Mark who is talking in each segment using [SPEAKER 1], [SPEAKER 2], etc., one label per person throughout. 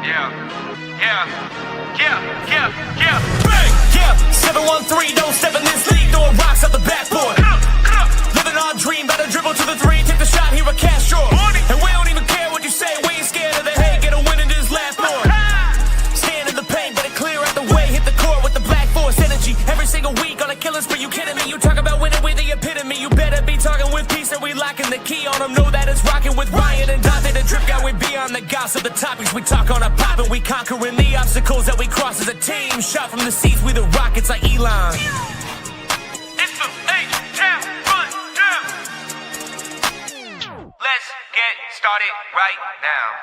[SPEAKER 1] Bang! Yeah, 7-1-3, don't step in this league, throwing rocks out the backboard. Living our dream, better dribble to the three, take the shot, here a Castro. And we don't even care what you say, we ain't scared of the hate, get a win in this last board. Stand in the paint, better clear out the way, hit the court with the black force energy. Every single week on a killing spree, you kidding me? You talk about winning with the epitome, you better be talking with peace and we locking the key on them. Know that it's rocking with Ryan and Dante, the drip guy, we beyond the gossip, the topics we talk on a pop and we conquering the obstacles that we cross as a team. Shot from the seats, we the Rockets like Elon. It's the H-Town Rundown. Let's get started right now.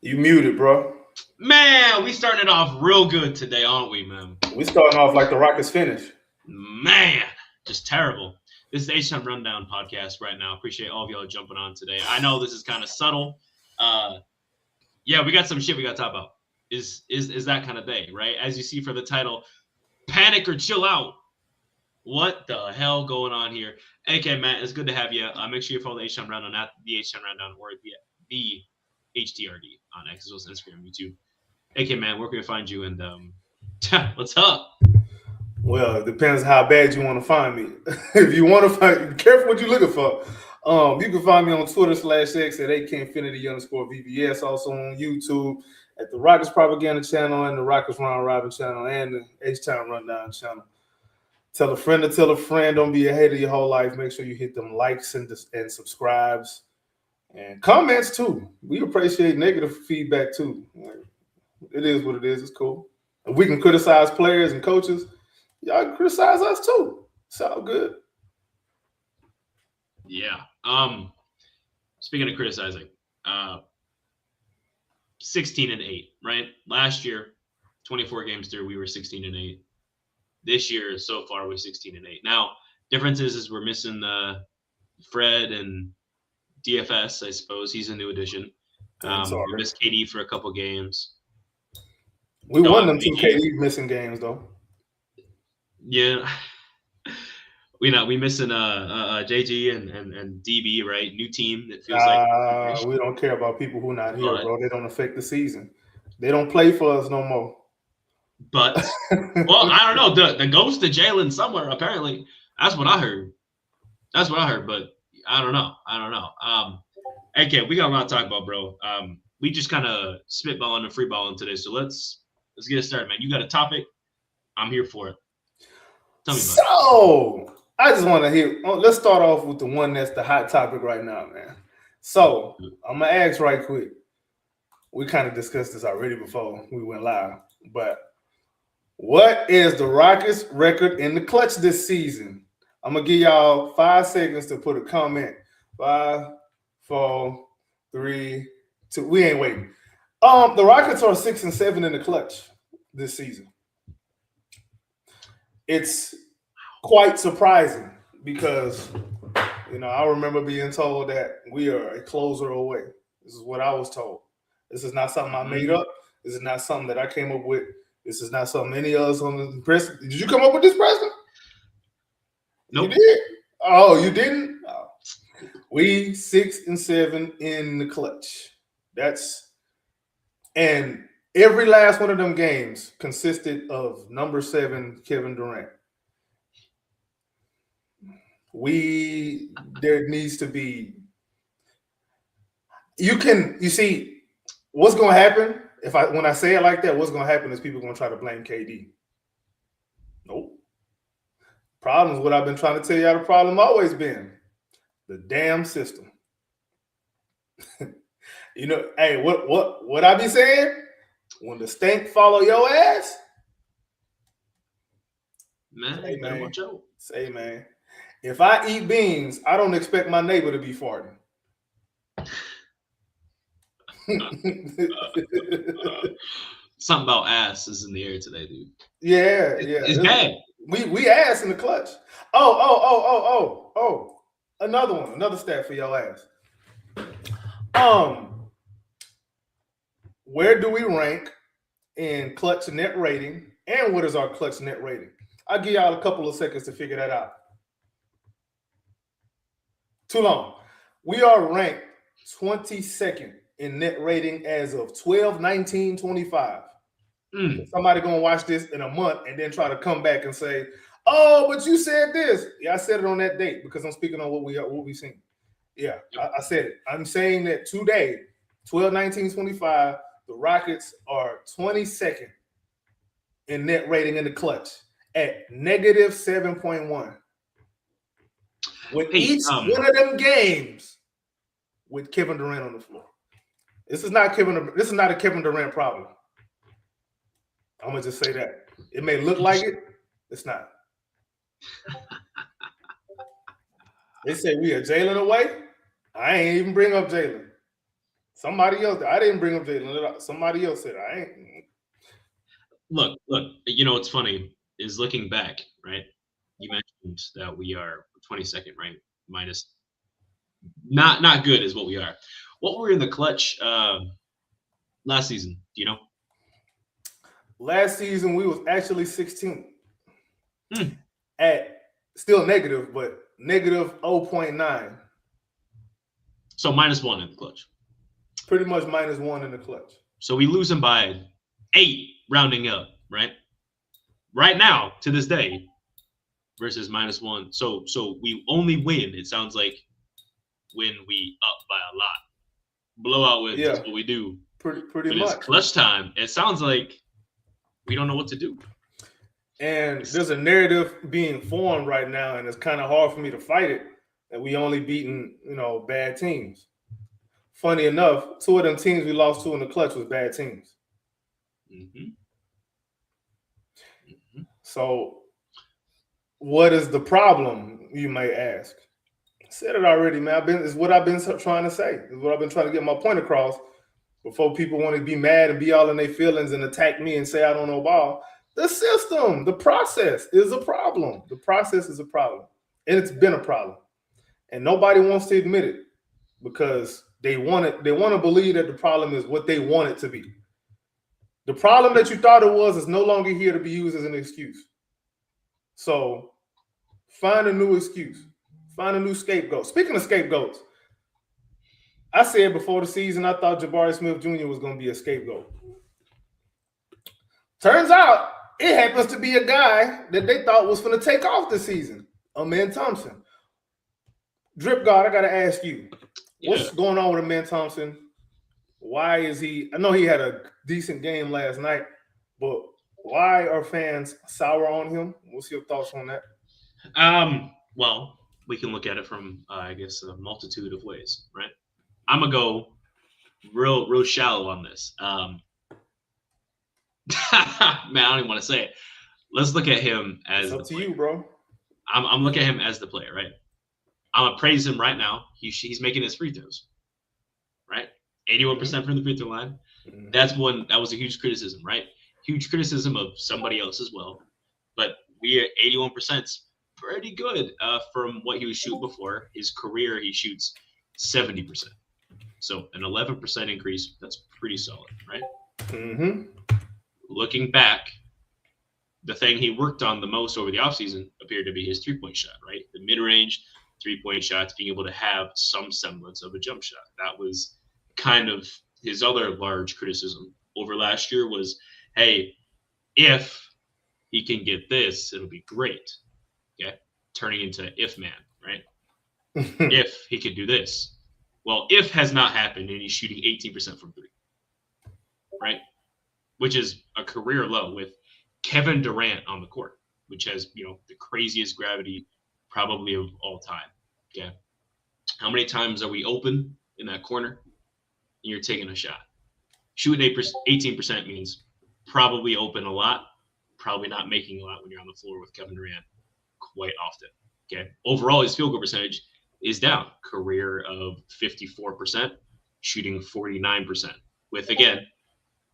[SPEAKER 2] You muted, bro.
[SPEAKER 3] Man, we starting it off real good today, aren't we, man?
[SPEAKER 2] We starting off like the Rockets finish.
[SPEAKER 3] Man, just terrible. This is the H-Town Rundown podcast right now. Appreciate all of y'all jumping on today. I know this is kind of subtle. Yeah, we got some shit we got to talk about. Is that kind of day, right? As you see for the title, Panic or Chill Out. What the hell going on here? AK, man, it's good to have you. Make sure you follow the H-Town Rundown at the H-Town Rundown or the HTRD on X as well as Instagram, YouTube. AK, man, where can we find you? And what's up?
[SPEAKER 2] Well, it depends how bad you want to find me. If you want to find, be careful what you're looking for. You can find me on Twitter /X at AKinfinity_VBS. Also on YouTube at the Rockets Propaganda channel and the Rockets Round Robin channel and the H-Town Rundown channel. Tell a friend to tell a friend. Don't be a hater your whole life. Make sure you hit them likes and subscribes. And comments too. We appreciate negative feedback too. It is what it is. It's cool. If we can criticize players and coaches, y'all can criticize us too. It's all good.
[SPEAKER 3] Yeah. Speaking of criticizing, 16-8, right? Last year, 24 games through, we were 16-8. This year, so far, we're 16-8. Now, difference is we're missing Fred and DFS, I suppose. He's a new addition. We missed KD for a couple games.
[SPEAKER 2] We won them 2 KD missing games, though.
[SPEAKER 3] Yeah. We missing JG and DB, right? New team. It feels like
[SPEAKER 2] we don't care about people who not here, bro. They don't affect the season. They don't play for us no more.
[SPEAKER 3] But well, I don't know. The ghost of Jalen somewhere, apparently. That's what I heard. But I don't know. Okay, we got a lot to talk about, bro. We just kind of spitballing and freeballing today. So let's get it started, man. You got a topic? I'm here for it. Tell me about it.
[SPEAKER 2] So I just want to hear. Let's start off with the one that's the hot topic right now, man. So I'm gonna ask right quick. We kind of discussed this already before we went live, but what is the Rockets' record in the clutch this season? I'm gonna give y'all 5 seconds to put a comment. 5, 4, 3, 2. We ain't waiting. The Rockets are 6-7 in the clutch this season. It's quite surprising because, I remember being told that we are a closer away. This is what I was told. This is not something I made up. This is not something that I came up with. This is not something any of us on the press. Did you come up with this, Preston?
[SPEAKER 3] Nope.
[SPEAKER 2] You did? Oh, you didn't? Oh. We 6-7 in the clutch. And every last one of them games consisted of number 7 Kevin Durant. There needs to be. You see, what's going to happen when I say it like that? What's going to happen is people are going to try to blame KD. Nope. Problem is what I've been trying to tell y'all. The problem always been the damn system. Hey, what I be saying? When the stank follow your ass,
[SPEAKER 3] man, watch out.
[SPEAKER 2] Say, man, if I eat beans, I don't expect my neighbor to be farting.
[SPEAKER 3] Something about ass is in the air today, dude.
[SPEAKER 2] Yeah.
[SPEAKER 3] It's bad.
[SPEAKER 2] We ass in the clutch. Oh. Another stat for your ass. where do we rank in clutch net rating, and what is our clutch net rating? I'll give y'all a couple of seconds to figure that out. Too long. We are ranked 22nd in net rating as of 12/19/25. Somebody gonna watch this in a month and then try to come back and say, "Oh, but you said this." Yeah, I said it on that date because I'm speaking on what we seen. Yeah, I said it. I'm saying that today, 12/19/25, the Rockets are 22nd in net rating in the clutch at -7.1. With each one of them games with Kevin Durant on the floor. This is not a Kevin Durant problem. I'm gonna just say that. It may look like it, it's not. They say we are Jalen away. I ain't even bring up Jalen. Somebody else. I didn't bring up Jalen. Somebody else said I ain't.
[SPEAKER 3] Look. You know what's funny is looking back, right? You mentioned that we are 22nd, right? Minus. Not good is what we are. What were in the clutch last season? Do you know?
[SPEAKER 2] Last season we was actually 16th. At still negative, but negative 0.9.
[SPEAKER 3] So -1 in the clutch.
[SPEAKER 2] Pretty much -1 in the clutch.
[SPEAKER 3] So we lose them by 8, rounding up, right? Right now, to this day, versus -1. So we only win, it sounds like, when we up by a lot. Blowout wins is what we do.
[SPEAKER 2] Pretty much.
[SPEAKER 3] It's clutch time. It sounds like we don't know what to do.
[SPEAKER 2] And there's a narrative being formed right now, and it's kind of hard for me to fight it, that we only beaten, bad teams. Funny enough, 2 of them teams we lost to in the clutch was bad teams. So what is the problem, you may ask? I said it already, man. It's what I've been trying to say. It's what I've been trying to get my point across before people want to be mad and be all in their feelings and attack me and say I don't know ball. The system, the process is a problem. The process is a problem. And it's been a problem. And nobody wants to admit it because they want to believe that the problem is what they want it to be. The problem that you thought it was is no longer here to be used as an excuse. So find a new excuse. Find a new scapegoat. Speaking of scapegoats, I said before the season I thought Jabari Smith Jr. was going to be a scapegoat. Turns out it happens to be a guy that they thought was going to take off this season, Amen Thompson. Drip God, I got to ask you, what's going on with Amen Thompson? Why is he – I know he had a decent game last night, but why are fans sour on him? What's your thoughts on that?
[SPEAKER 3] Well, we can look at it from, I guess, a multitude of ways, right? I'm going to go real shallow on this. Man, I don't even want to say it. Let's look at him as
[SPEAKER 2] it's up to you, bro.
[SPEAKER 3] I'm looking at him as the player, right? I'm going to praise him right now. He's making his free throws, right? 81% from the free throw line. That was a huge criticism, right? Huge criticism of somebody else as well. But we at 81% is pretty good from what he was shooting before. His career, he shoots 70%. So an 11% increase, that's pretty solid, right? Looking back, the thing he worked on the most over the offseason appeared to be his three-point shot, right? The mid-range three-point shots, being able to have some semblance of a jump shot. That was kind of his other large criticism over last year was, hey, if he can get this, it'll be great. Okay? Turning into if man, right? If he could do this. Well, if has not happened, and he's shooting 18% from three, right? Which is a career low with Kevin Durant on the court, which has, the craziest gravity probably of all time. Okay. How many times are we open in that corner and you're taking a shot? Shooting 18% means probably open a lot, probably not making a lot when you're on the floor with Kevin Durant quite often. Okay. Overall, his field goal percentage is down. Career of 54%, shooting 49% with, again,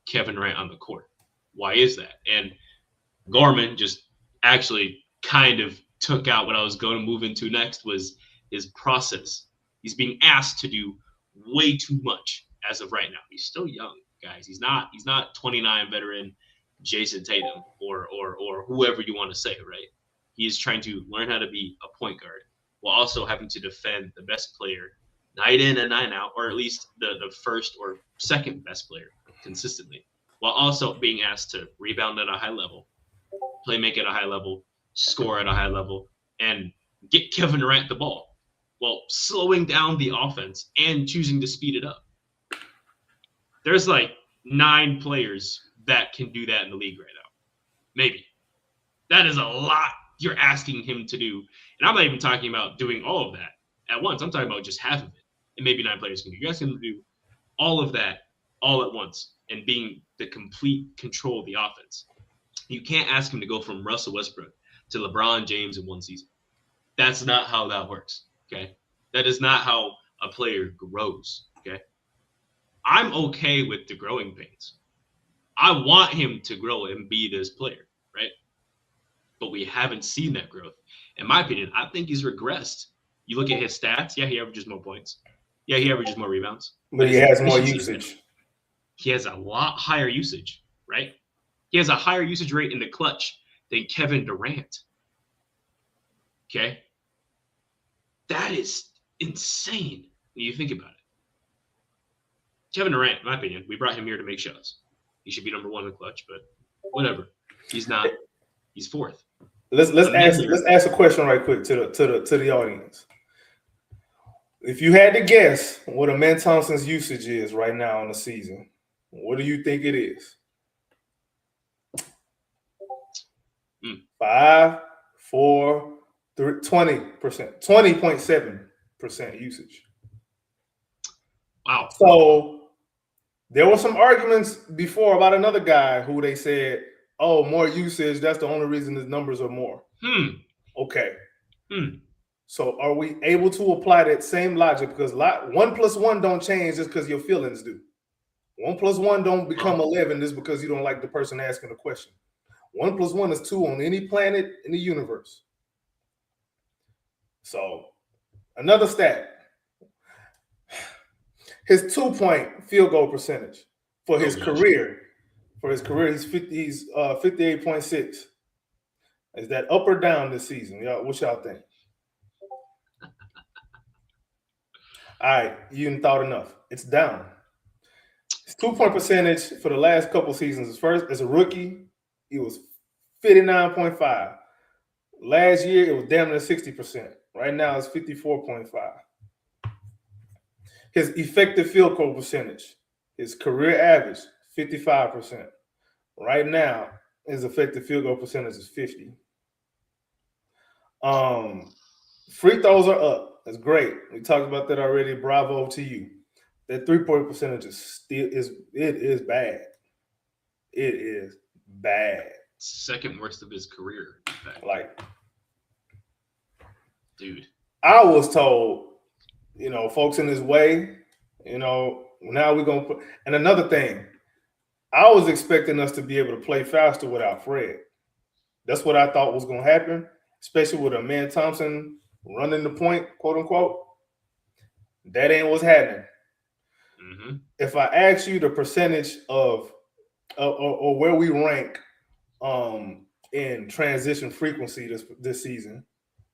[SPEAKER 3] Kevin Durant on the court. Why is that? And Gorman just actually kind of took out what I was going to move into next was his process. He's being asked to do way too much as of right now. He's still young, guys. He's not 29 veteran Jason Tatum or whoever you want to say, right? He's trying to learn how to be a point guard while also having to defend the best player night in and night out, or at least the first or second best player consistently, while also being asked to rebound at a high level, play make at a high level, score at a high level, and get Kevin Durant the ball while slowing down the offense and choosing to speed it up. There's like 9 players that can do that in the league right now. Maybe. That is a lot you're asking him to do. And I'm not even talking about doing all of that at once. I'm talking about just half of it. And maybe 9 players can do. You're asking him to do all of that all at once and being the complete control of the offense. You can't ask him to go from Russell Westbrook to LeBron James in one season. That's not how that works, okay? That is not how a player grows, okay? I'm okay with the growing pains. I want him to grow and be this player, right? But we haven't seen that growth. In my opinion, I think he's regressed. You look at his stats, yeah, he averages more points. Yeah, he averages more rebounds.
[SPEAKER 2] But he has more usage.
[SPEAKER 3] He has a lot higher usage, right? He has a higher usage rate in the clutch than Kevin Durant. Okay? That is insane when you think about it. Kevin Durant, in my opinion, we brought him here to make shots. He should be number 1 in the clutch, but whatever. He's not. He's 4th.
[SPEAKER 2] Let's ask a question right quick to the audience. If you had to guess what Amen Thompson's usage is right now in the season, what do you think it is? 5, 4, 3, 20%, 20.7% usage.
[SPEAKER 3] Wow.
[SPEAKER 2] So there were some arguments before about another guy who they said, oh, more usage, that's the only reason his numbers are more. Okay. So are we able to apply that same logic? Because 1 + 1 don't change just because your feelings do. 1 + 1 don't become 11 just because you don't like the person asking the question. 1 + 1 is 2 on any planet in the universe. So another stat. His 2-point field goal percentage for his career. For his career, he's 58.6. Is that up or down this season? Y'all, what y'all think? All right, you didn't thought enough. It's down. His 2-point percentage for the last couple seasons. His first as a rookie, he was 59.5. Last year, it was damn near 60%. Right now, it's 54.5. His effective field goal percentage, his career average, 55%. Right now, his effective field goal percentage is 50. Free throws are up. That's great. We talked about that already. Bravo to you. That 3-point percentage is bad. It is bad.
[SPEAKER 3] Second worst of his career.
[SPEAKER 2] Like,
[SPEAKER 3] dude,
[SPEAKER 2] I was told, folks in his way, now we're going to put. And another thing, I was expecting us to be able to play faster without Fred. That's what I thought was going to happen, especially with Amen Thompson running the point, quote unquote. That ain't what's happening. If I ask you the percentage of or where we rank in transition frequency this season,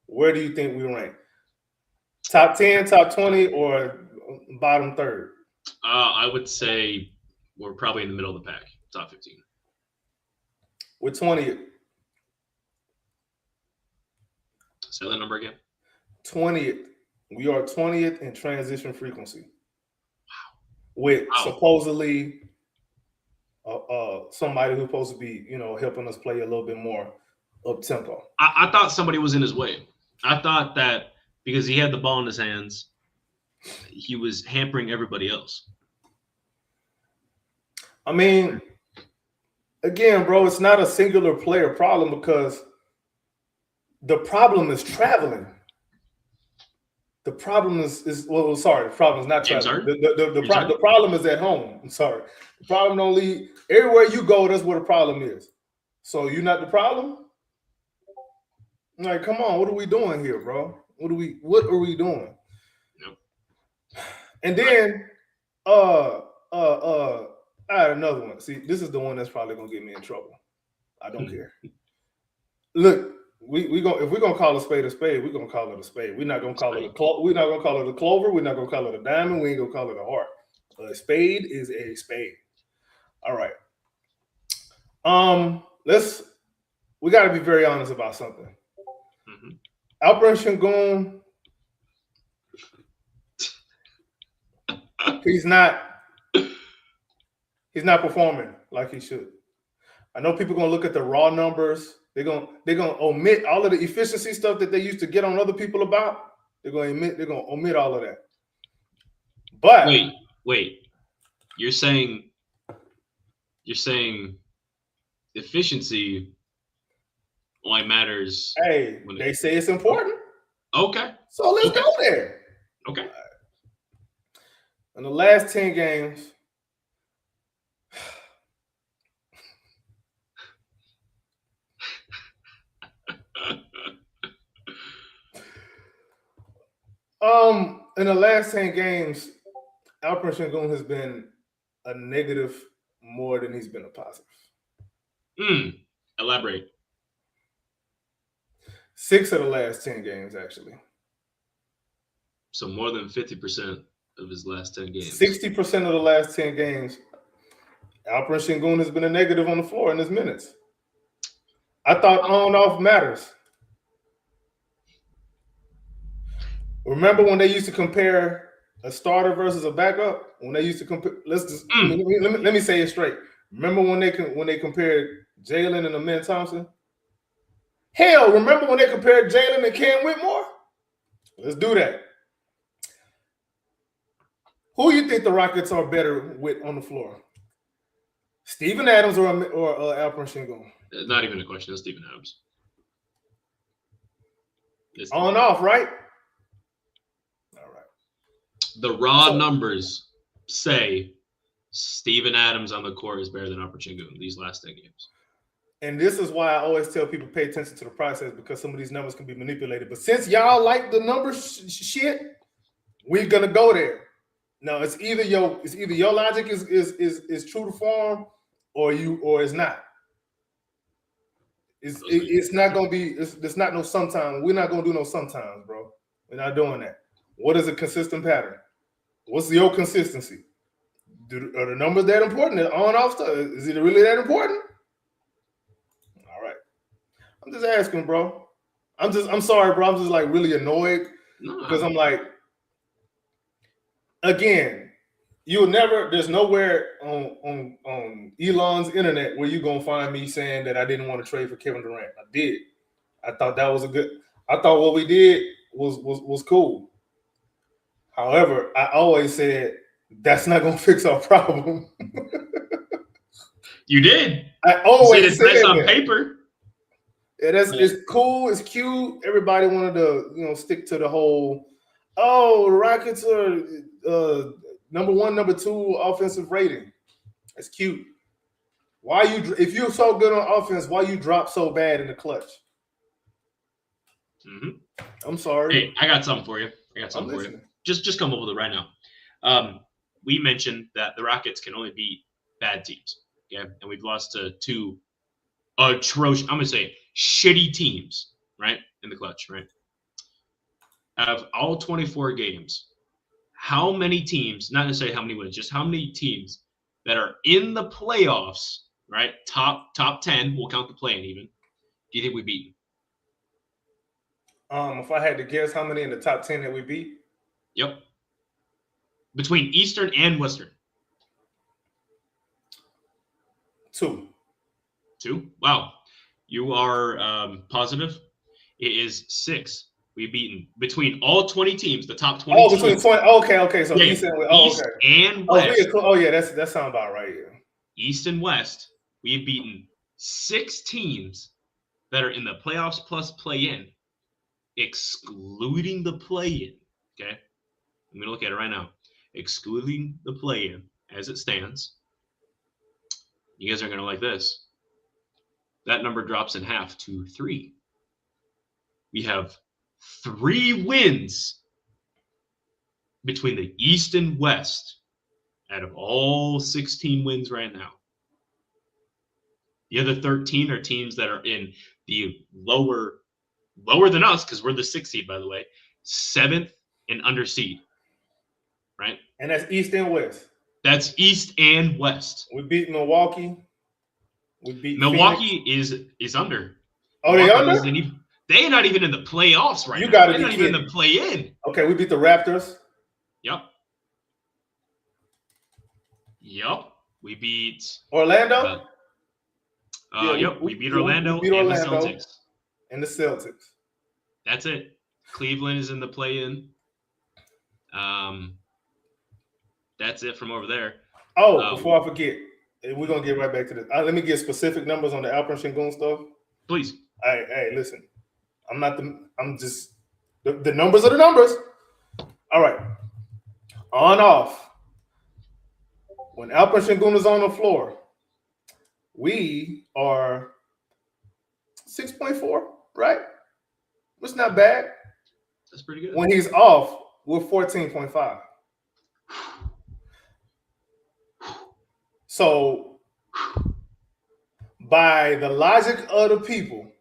[SPEAKER 2] where do you think we rank? Top 10, top 20, or bottom third?
[SPEAKER 3] I would say we're probably in the middle of the pack, top 15.
[SPEAKER 2] We're 20th.
[SPEAKER 3] Say that number again.
[SPEAKER 2] 20th. We are 20th in transition frequency. Wow. With supposedly somebody who's supposed to be, helping us play a little bit more up tempo.
[SPEAKER 3] I thought somebody was in his way. I thought that because he had the ball in his hands, he was hampering everybody else.
[SPEAKER 2] I mean, again, bro, it's not a singular player problem because the problem is traveling. The problem is the problem is not traveling. The problem is at home. I'm sorry. The problem don't lead everywhere you go. That's where the problem is. So you're not the problem? Like, come on, what are we doing here, bro? What are we doing? Yep. And then I had another one. See, this is the one that's probably gonna get me in trouble. I don't care. Look, we gonna if we're gonna call a spade, we're gonna call it a spade. We're not gonna call it we're not gonna call it a clover. We're not gonna call it a diamond. We ain't gonna call it a heart. A spade is a spade. All right. We got to be very honest about something.
[SPEAKER 3] Mm-hmm.
[SPEAKER 2] Alperen Şengün, he's not performing like he should. I know people are gonna look at the raw numbers. They're gonna omit all of the efficiency stuff that they used to get on other people about. They're gonna omit all of that. But
[SPEAKER 3] wait. You're saying efficiency only matters.
[SPEAKER 2] Hey, they say it's important.
[SPEAKER 3] Okay.
[SPEAKER 2] So let's go there.
[SPEAKER 3] Okay.
[SPEAKER 2] In the last 10 games, Alperen Şengün has been a negative more than he's been a positive.
[SPEAKER 3] Elaborate.
[SPEAKER 2] 6 of the last 10 games, actually.
[SPEAKER 3] So more than 50% of his last 10 games.
[SPEAKER 2] 60% of the last 10 games, Alperen Şengün has been a negative on the floor in his minutes. I thought on-off matters. Remember when they used to compare a starter versus a backup? When they used to compare, let me say it straight. Remember when they compared Jalen and Amen Thompson? Hell, remember when they compared Jalen and Cam Whitmore? Let's do that. Who you think the Rockets are better with on the floor? Steven Adams or Alperen Şengün?
[SPEAKER 3] Not even a question. It's Steven Adams.
[SPEAKER 2] On and off, right? All right.
[SPEAKER 3] The raw numbers say Steven Adams on the court is better than Alperen Şengün these last 10 games.
[SPEAKER 2] And this is why I always tell people pay attention to the process, because some of these numbers can be manipulated. But since y'all like the numbers shit, we're gonna go there. Now it's either your logic is true to form, or it's not. It's not gonna be. It's not no sometimes. We're not gonna do no sometimes, bro. We're not doing that. What is a consistent pattern? What's your consistency? Are the numbers that important? The on-off stuff, is it really that important? All right. I'm just asking, bro. I'm sorry, bro. I'm just like really annoyed because I'm like, again, there's nowhere on Elon's internet where you're gonna find me saying that I didn't want to trade for Kevin Durant. I did. I thought what we did was cool. However, I always said that's not gonna fix our problem.
[SPEAKER 3] You did.
[SPEAKER 2] I always said
[SPEAKER 3] it's on
[SPEAKER 2] that.
[SPEAKER 3] paper.
[SPEAKER 2] Yeah, it's cool, it's cute. Everybody wanted to, stick to the whole, the Rockets are number 1, number 2 offensive rating. That's cute. If you're so good on offense, why you drop so bad in the clutch?
[SPEAKER 3] Mm-hmm.
[SPEAKER 2] I'm sorry.
[SPEAKER 3] Hey, I got something for you. Just come up with it right now. We mentioned that the Rockets can only beat bad teams. Okay, and we've lost to 2 atrocious, I'm gonna say shitty teams, right? In the clutch, right? Out of all 24 games, how many teams, not necessarily how many wins, just how many teams that are in the playoffs, right? Top 10, we'll count the play-in even. Do you think we beat?
[SPEAKER 2] If I had to guess, how many in the top 10 that we beat?
[SPEAKER 3] Yep. Between Eastern and Western.
[SPEAKER 2] 2.
[SPEAKER 3] 2? Wow. You are positive? It is 6. We've beaten between all 20 teams, the top 20 teams.
[SPEAKER 2] Between 20. Okay. So East
[SPEAKER 3] and West.
[SPEAKER 2] That sounds about right. Yeah.
[SPEAKER 3] East and West, we've beaten 6 teams that are in the playoffs plus play-in, excluding the play-in. Okay? I'm going to look at it right now. Excluding the play-in as it stands. You guys are going to like this. That number drops in half to 3. We have 3 wins between the East and West out of all 16 wins right now. The other 13 are teams that are in the lower than us, because we're the 6th seed, by the way, 7th and under seed, right?
[SPEAKER 2] And that's East and West.
[SPEAKER 3] That's East and West.
[SPEAKER 2] We beat Milwaukee. We beat
[SPEAKER 3] Milwaukee
[SPEAKER 2] Phoenix.
[SPEAKER 3] is under.
[SPEAKER 2] Oh,
[SPEAKER 3] Milwaukee
[SPEAKER 2] they under?
[SPEAKER 3] They're not even in the playoffs right
[SPEAKER 2] You
[SPEAKER 3] now.
[SPEAKER 2] gotta
[SPEAKER 3] They're
[SPEAKER 2] be
[SPEAKER 3] not
[SPEAKER 2] kidding.
[SPEAKER 3] even in the play-in.
[SPEAKER 2] Okay, we beat the Raptors.
[SPEAKER 3] Yep. We beat
[SPEAKER 2] Orlando.
[SPEAKER 3] we beat Orlando,
[SPEAKER 2] we beat
[SPEAKER 3] and
[SPEAKER 2] Orlando
[SPEAKER 3] the Celtics.
[SPEAKER 2] And the Celtics.
[SPEAKER 3] That's it. Cleveland is in the play-in. That's it from over there.
[SPEAKER 2] Oh, before I forget, we're gonna get right back to this. Let me get specific numbers on the Alperen Sengun stuff.
[SPEAKER 3] Please.
[SPEAKER 2] Hey, listen. I'm just the numbers are the numbers. All right. On off. When Alperen Sengun is on the floor, we are 6.4, right? It's not bad.
[SPEAKER 3] That's pretty good.
[SPEAKER 2] When he's off, we're 14.5. So, by the logic of the people,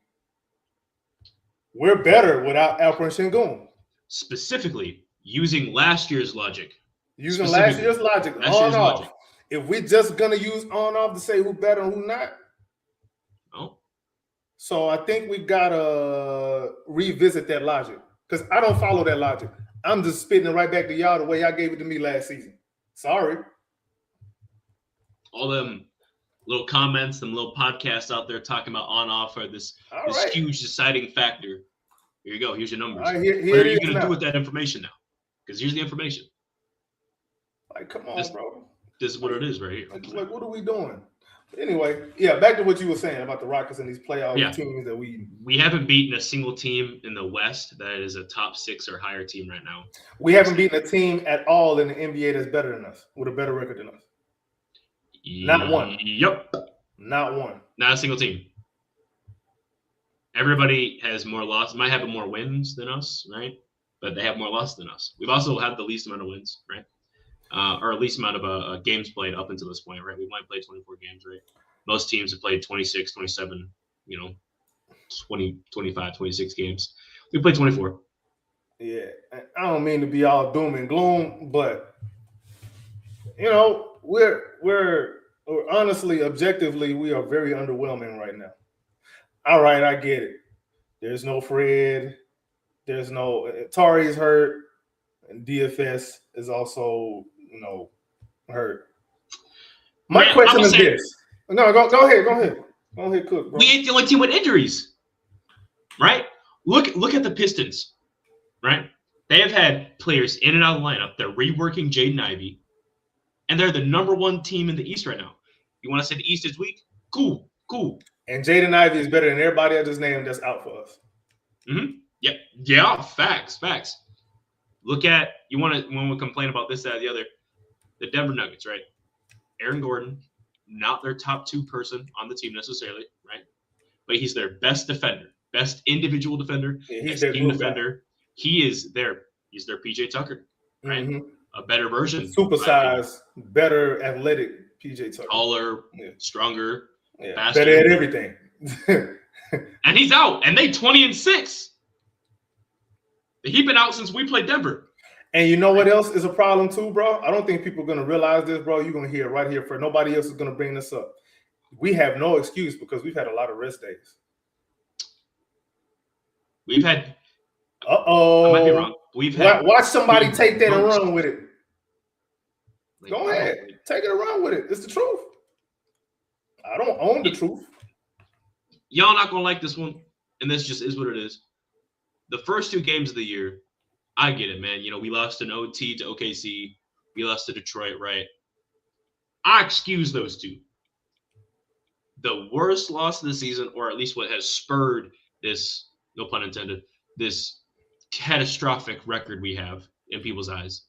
[SPEAKER 2] we're better without Alperen Sengun.
[SPEAKER 3] Specifically, using last year's logic.
[SPEAKER 2] Using last year's logic, off. If we're just gonna use on off to say who better and who not, so I think we gotta revisit that logic, because I don't follow that logic. I'm just spitting it right back to y'all the way y'all gave it to me last season. Sorry.
[SPEAKER 3] All them little comments, them little podcasts out there talking about on off are this huge deciding factor. Here you go. Here's your numbers.
[SPEAKER 2] Right, here
[SPEAKER 3] what are you gonna do with that information now? Because here's the information.
[SPEAKER 2] Like, come on, bro.
[SPEAKER 3] This is what it is right here.
[SPEAKER 2] Like, what are we doing? Anyway, back to what you were saying about the Rockets and these playoff teams that we
[SPEAKER 3] haven't beaten a single team in the West that is a top 6 or higher team right now.
[SPEAKER 2] We haven't beaten a team at all in the NBA that's better than us, with a better record than us. Not one.
[SPEAKER 3] Yep.
[SPEAKER 2] Not one.
[SPEAKER 3] Not a single team. Everybody has more losses, might have more wins than us, right? But they have more losses than us. We've also had the least amount of wins, right? Or least amount of games played up until this point, right? We might play 24 games, right? Most teams have played 26, 27, 20, 25, 26 games. We played 24.
[SPEAKER 2] Yeah, I don't mean to be all doom and gloom, but we're honestly, objectively, we are very underwhelming right now. All right, I get it. There's no Fred. There's no Tari's hurt, and DFS is also hurt. My question is this. No, go ahead. Go ahead, Cook, bro.
[SPEAKER 3] We ain't the only team with injuries, right? Look at the Pistons, right? They have had players in and out of the lineup. They're reworking Jaden Ivey, and they're the #1 team in the East right now. You want to say the East is weak? Cool.
[SPEAKER 2] And Jaden Ivey is better than everybody I just named that's out for us.
[SPEAKER 3] Mm-hmm. Yeah. Facts. Look at when we complain about this, that, the other. The Denver Nuggets, right? Aaron Gordon, not their top 2 person on the team necessarily, right? But he's their best defender, best individual defender,
[SPEAKER 2] he's
[SPEAKER 3] their team defender. He's their PJ Tucker, right? Mm-hmm. A better version.
[SPEAKER 2] Supersized, better athletic PJ Tucker.
[SPEAKER 3] Taller, stronger, faster.
[SPEAKER 2] Better at everything.
[SPEAKER 3] And he's out, and they 20-6. He's been out since we played Denver.
[SPEAKER 2] And you know what else is a problem too, bro? I don't think people are going to realize this, bro. You're going to hear it right here. For nobody else is going to bring this up. We have no excuse because we've had a lot of rest days.
[SPEAKER 3] We've had.
[SPEAKER 2] I
[SPEAKER 3] might be wrong. We've had.
[SPEAKER 2] Watch somebody take that and run with it. Go ahead, take it and run with it. It's the truth. I don't own the truth.
[SPEAKER 3] Y'all not gonna like this one, and this just is what it is. The first 2 games of the year. I get it, man. We lost an OT to OKC. We lost to Detroit, right? I excuse those 2. The worst loss of the season, or at least what has spurred this, no pun intended, this catastrophic record we have in people's eyes,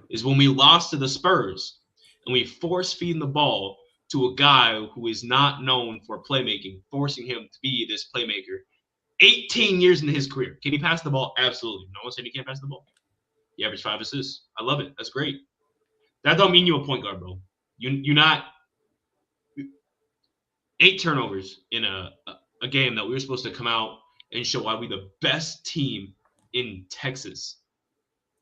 [SPEAKER 3] is when we lost to the Spurs and we force-feed the ball to a guy who is not known for playmaking, forcing him to be this playmaker. 18 years into his career. Can he pass the ball? Absolutely. No one said he can't pass the ball. He averaged 5 assists. I love it. That's great. That don't mean you a point guard, bro. You not 8 turnovers in a game that we were supposed to come out and show why we the best team in Texas.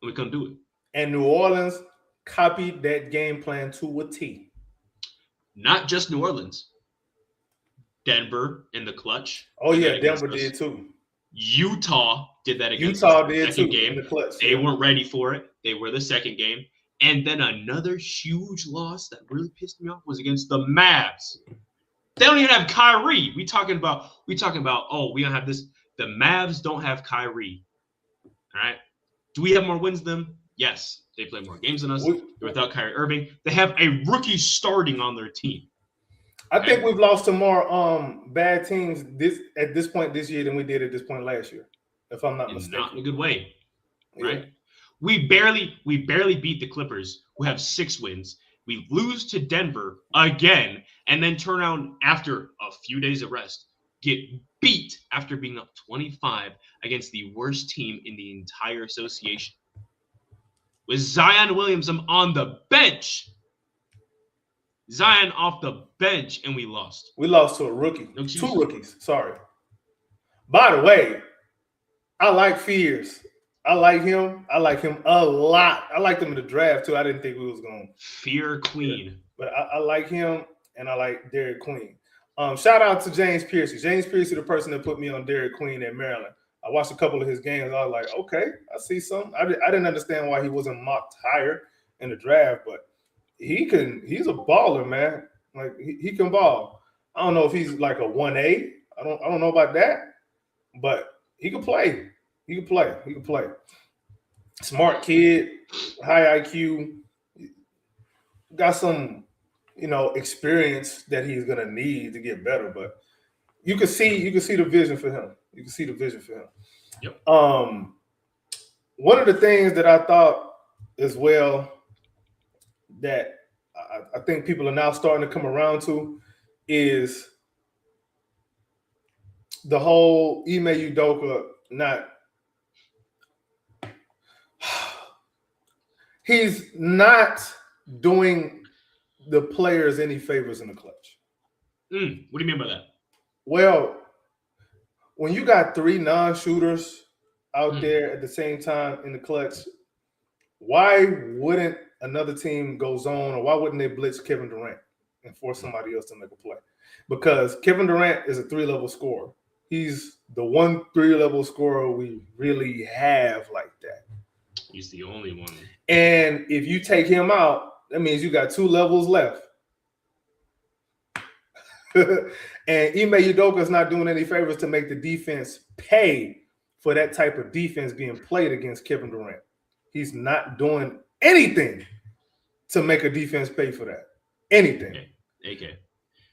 [SPEAKER 3] And we couldn't do it.
[SPEAKER 2] And New Orleans copied that game plan to a T.
[SPEAKER 3] Not just New Orleans. Denver in the clutch.
[SPEAKER 2] Oh
[SPEAKER 3] did
[SPEAKER 2] yeah,
[SPEAKER 3] that against
[SPEAKER 2] Denver
[SPEAKER 3] us.
[SPEAKER 2] did too.
[SPEAKER 3] Utah did that against
[SPEAKER 2] Utah
[SPEAKER 3] us.
[SPEAKER 2] did
[SPEAKER 3] Second
[SPEAKER 2] too
[SPEAKER 3] game.
[SPEAKER 2] in the clutch.
[SPEAKER 3] They weren't ready for it. They were the second game. And then another huge loss that really pissed me off was against the Mavs. They don't even have Kyrie. We talking about, oh, we don't have this. The Mavs don't have Kyrie. All right. Do we have more wins than them? Yes. They play more games than us. They're without Kyrie Irving. They have a rookie starting on their team.
[SPEAKER 2] I think we've lost to more bad teams at this point this year than we did at this point last year, if I'm not mistaken.
[SPEAKER 3] Not in a good way, right?
[SPEAKER 2] Yeah.
[SPEAKER 3] We barely beat the Clippers, who have 6 wins. We lose to Denver again, and then turn around after a few days of rest, get beat after being up 25 against the worst team in the entire association. With Zion Williamson on the bench. Zion off the bench, and we lost.
[SPEAKER 2] We lost to a rookie.
[SPEAKER 3] No excuses.
[SPEAKER 2] 2 rookies. Sorry. By the way, I like Fears. I like him. I like him a lot. I liked him in the draft too. I didn't think we was going
[SPEAKER 3] Fear Queen.
[SPEAKER 2] But I like him, and I like Derek Queen. Shout out to James Piercy. James Piercy, the person that put me on Derek Queen at Maryland. I watched a couple of his games. I was like, okay, I see something. I didn't understand why he wasn't mocked higher in the draft, but he's a baller, man. Like he can ball. I don't know if he's like a 1A. I don't know about that, but he can play. He can play. Smart kid, high IQ, got some, experience that he's gonna need to get better. But you can see the vision for him.
[SPEAKER 3] Yep.
[SPEAKER 2] One of the things that I thought as well that I think people are now starting to come around to is the whole Ime Udoka he's not doing the players any favors in the clutch.
[SPEAKER 3] What do you mean by that?
[SPEAKER 2] Well, when you got 3 non-shooters out there at the same time in the clutch, why wouldn't another team go zone, or why wouldn't they blitz Kevin Durant and force somebody else to make a play? Because Kevin Durant is a 3-level scorer. He's the one 3-level scorer we really have like that.
[SPEAKER 3] He's the only one.
[SPEAKER 2] And if you take him out, that means you got 2 levels left. And Ime Udoka is not doing any favors to make the defense pay for that type of defense being played against Kevin Durant. He's not doing anything to make a defense pay for that. Anything.
[SPEAKER 3] Okay.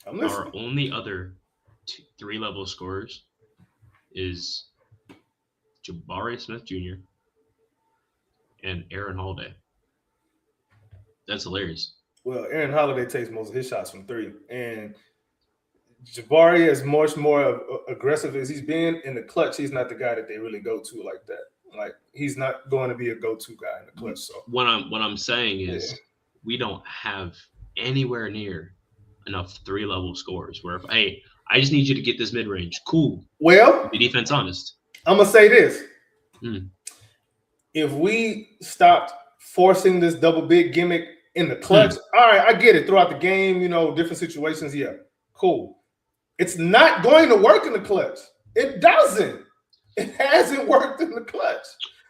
[SPEAKER 2] I'm listening.
[SPEAKER 3] Our only other 3-level scorers is Jabari Smith Jr. and Aaron Holiday. That's hilarious.
[SPEAKER 2] Well, Aaron Holiday takes most of his shots from 3. And Jabari, is much more aggressive as he's been in the clutch, he's not the guy that they really go to like that. Like, he's not going to be a go-to guy in the clutch. So
[SPEAKER 3] what I'm saying is we don't have anywhere near enough 3-level scorers where, hey, I just need you to get this mid-range. Cool.
[SPEAKER 2] Well,
[SPEAKER 3] the defense honest.
[SPEAKER 2] I'm going to say this. If we stopped forcing this double big gimmick in the clutch, all right, I get it. Throughout the game, different situations, yeah, cool. It's not going to work in the clutch. It doesn't. It hasn't worked in the clutch.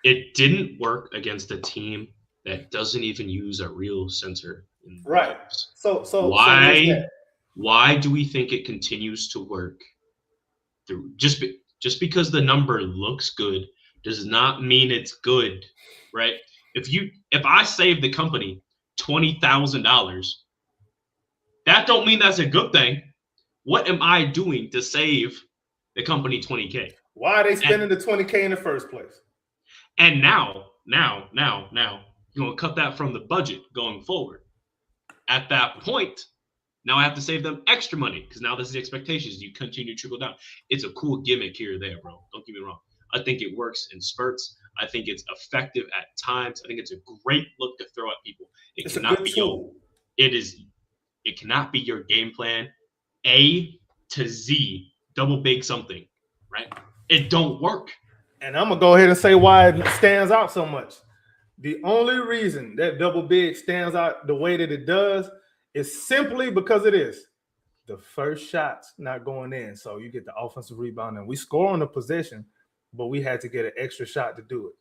[SPEAKER 3] It didn't work against a team that doesn't even use a real sensor.
[SPEAKER 2] Right. So
[SPEAKER 3] why do we think it continues to work? Just because the number looks good does not mean it's good, right? If I save the company $20,000, that don't mean that's a good thing. What am I doing to save the company $20K?
[SPEAKER 2] Why are they spending the $20K in the first place?
[SPEAKER 3] And now, you're going to cut that from the budget going forward. At that point, now I have to save them extra money because now this is the expectations. You continue to trickle down. It's a cool gimmick here or there, bro. Don't get me wrong. I think it works in spurts. I think it's effective at times. I think it's a great look to throw at people.
[SPEAKER 2] It's a good tool.
[SPEAKER 3] It cannot be your game plan A to Z, double big something, right? It don't work.
[SPEAKER 2] And I'm gonna go ahead and say why it stands out so much. The only reason that double big stands out the way that it does is simply because it is the first shot's not going in. So you get the offensive rebound and we score on the possession, but we had to get an extra shot to do it.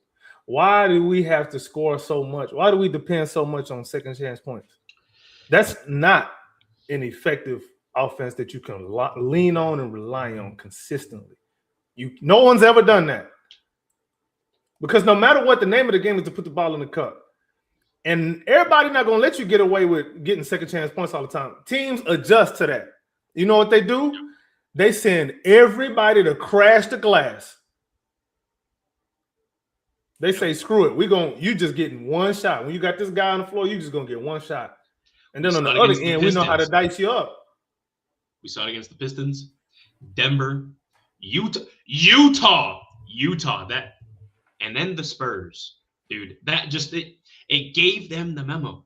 [SPEAKER 2] Why do we have to score so much? Why do we depend so much on second chance points? That's not an effective offense that you can lean on and rely on consistently. No one's ever done that. Because no matter what, the name of the game is to put the ball in the cup. And everybody not going to let you get away with getting second chance points all the time. Teams adjust to that. You know what they do? They send everybody to crash the glass. They say, screw it. You just getting one shot. When you got this guy on the floor, you just going to get one shot. And then on the other end, we know how to dice you up.
[SPEAKER 3] We saw it against the Pistons, Denver, Utah. That, and then the Spurs, dude. That just it gave them the memo.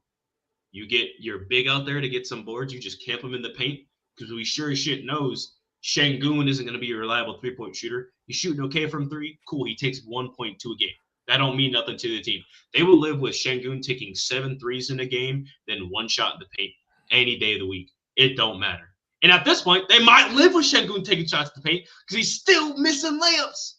[SPEAKER 3] You get your big out there to get some boards. You just camp them in the paint because we sure as shit knows Şengün isn't going to be a reliable 3-point shooter. He's shooting okay from three. Cool. He takes 1.2 a game. That don't mean nothing to the team. They will live with Şengün taking 7 threes in a game, then one shot in the paint any day of the week. It don't matter. And at this point, they might live with Şengün taking shots to the paint because he's still missing layups.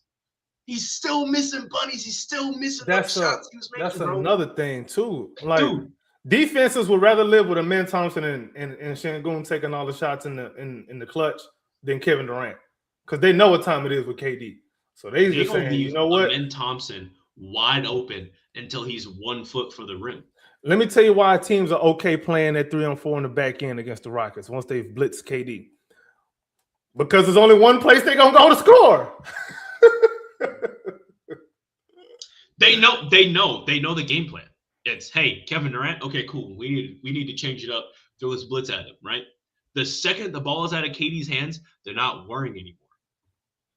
[SPEAKER 3] He's still missing bunnies. He's still missing those shots he was making.
[SPEAKER 2] That's another thing too. Like, dude, defenses would rather live with Amen Thompson and Şengün taking all the shots in the clutch than Kevin Durant because they know what time it is with KD. So they just saying, you know what?
[SPEAKER 3] Amen Thompson wide open until he's 1 foot for the rim.
[SPEAKER 2] Let me tell you why teams are okay playing at 3-on-4 in the back end against the Rockets once they've blitzed KD. Because there's only one place they're gonna go to score.
[SPEAKER 3] They know the game plan. It's, hey, Kevin Durant, okay, cool. We need to change it up. Throw this blitz at him, right? The second the ball is out of KD's hands, they're not worrying anymore.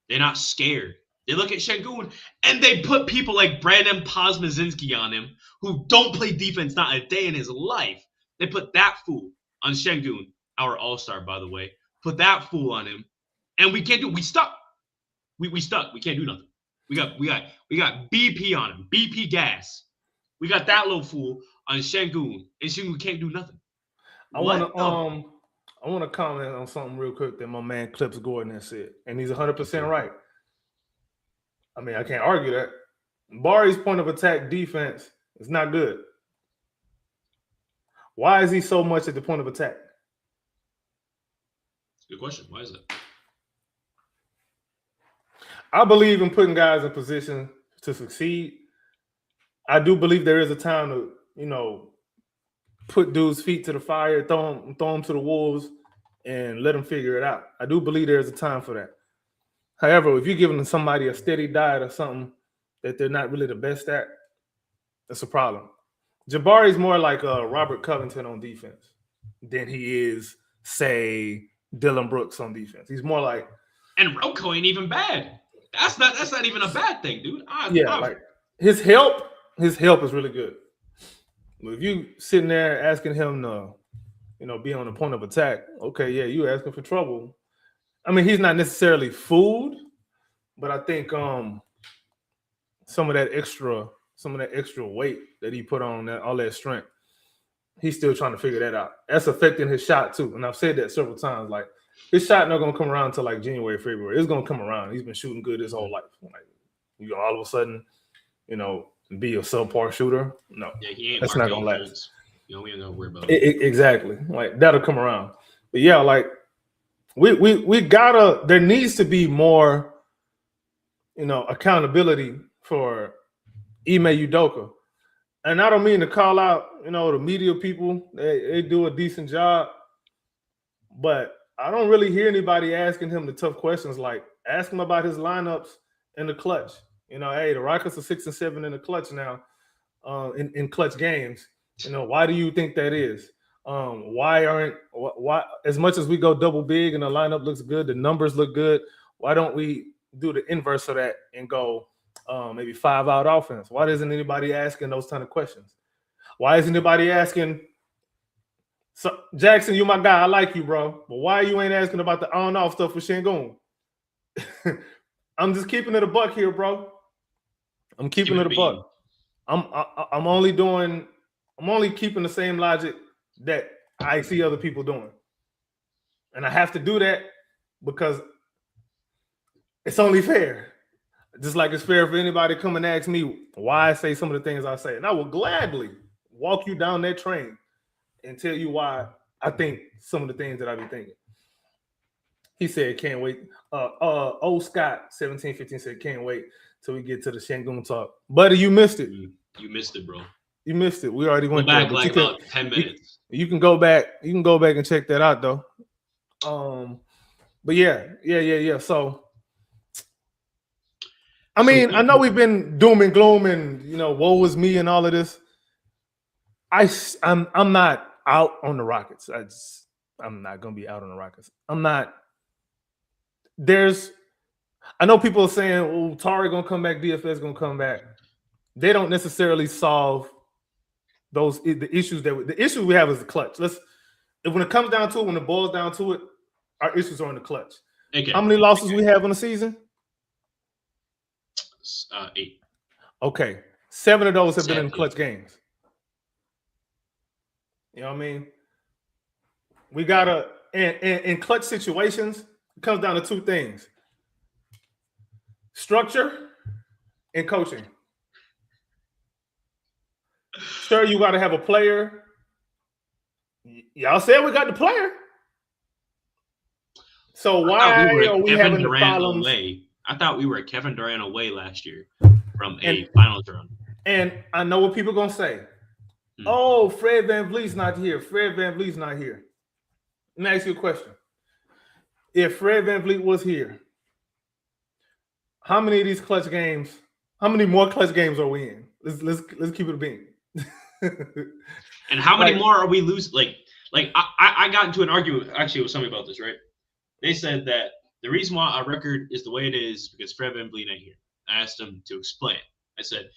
[SPEAKER 3] They're not scared. They look at Şengün and they put people like Brandon Pozmazinski on him who don't play defense not a day in his life. They put that fool on Şengün, our all-star, by the way. Put that fool on him, and we can't do. We stuck. We stuck. We can't do nothing. We got BP on him. BP gas. We got that little fool on Şengün, and Şengün can't do nothing.
[SPEAKER 2] I want to comment on something real quick that my man Clips Gordon has said, and he's 100% right. I mean, I can't argue that. Bari's point of attack defense is not good. Why is he so much at the point of attack?
[SPEAKER 3] Good question. Why is it?
[SPEAKER 2] I believe in putting guys in position to succeed. I do believe there is a time to, put dudes' feet to the fire, throw them to the wolves, and let them figure it out. I do believe there is a time for that. However, if you're giving somebody a steady diet or something that they're not really the best at, that's a problem. Jabari's more like Robert Covington on defense than he is, say, Dylan Brooks on defense. He's more like,
[SPEAKER 3] and Rocco ain't even bad. That's not even a bad thing, dude.
[SPEAKER 2] Like his help is really good. But if you sitting there asking him to, be on the point of attack, okay, yeah, you asking for trouble. I mean, he's not necessarily fooled, but I think some of that extra weight that he put on, all that strength, he's still trying to figure that out. That's affecting his shot too. And I've said that several times. Like, his shot not gonna come around until like January, February. It's gonna come around. He's been shooting good his whole life. Like, all of a sudden, be a subpar shooter. No,
[SPEAKER 3] yeah, he ain't.
[SPEAKER 2] That's not gonna last.
[SPEAKER 3] We ain't gonna worry about it.
[SPEAKER 2] Exactly. Like, that'll come around. But yeah, like, we gotta. There needs to be more, accountability for Ime Udoka. And I don't mean to call out, the media people. They do a decent job, but I don't really hear anybody asking him the tough questions. Like, ask him about his lineups in the clutch. Hey, the Rockets are 6 and 7 in the clutch now, in clutch games. Why do you think that is? Why as much as we go double big and the lineup looks good, the numbers look good, why don't we do the inverse of that and go maybe 5-out offense? Why isn't anybody asking those kind of questions? Why isn't anybody asking? So, Jackson, you my guy. I like you, bro. But why you ain't asking about the on-off stuff for Shingun? I'm just keeping it a buck here, bro. I'm keeping it a buck. I'm only keeping the same logic that I see other people doing. And I have to do that because it's only fair. Just like it's fair for anybody to come and ask me why I say some of the things I say. And I will gladly walk you down that train and tell you why I think some of the things that I've been thinking. He said, can't wait. Old Scott, 1715 said, can't wait till we get to the Shangoon talk. Buddy, you missed it.
[SPEAKER 3] You missed it, bro.
[SPEAKER 2] You missed it. We already went
[SPEAKER 3] back
[SPEAKER 2] there,
[SPEAKER 3] like about 10 minutes.
[SPEAKER 2] You can go back. You can go back and check that out, though. But yeah. So, I mean, I know we've been doom and gloom and woe is me and all of this. I'm not out on the Rockets. I'm not gonna be out on the Rockets. I'm not. I know people are saying, "Oh, Tari gonna come back, DFS gonna come back." They don't necessarily solve the issues the issue we have is the clutch. When it comes down to it, when it boils down to it, our issues are in the clutch. Okay. How many losses we have in the season?
[SPEAKER 3] 8.
[SPEAKER 2] Okay, 7 of those have been in clutch games. You know what I mean? We gotta in clutch situations, it comes down to 2 things: structure and coaching. Sure, you got to have a player. Y'all said we got the player. So why are we having the problems?
[SPEAKER 3] I thought we were Kevin Durant away last year from a finals run. And
[SPEAKER 2] I know what people are gonna say. Oh, Fred VanVleet's not here. Fred VanVleet's not here. Let me ask you a question. If Fred VanVleet was here, how many of these clutch games? How many more clutch games are we in? Let's keep it a bean.
[SPEAKER 3] And how many more are we losing? I got into an argument actually with somebody about this, right? They said that the reason why our record is the way it is because Fred VanVleet ain't here. I asked him to explain. I said,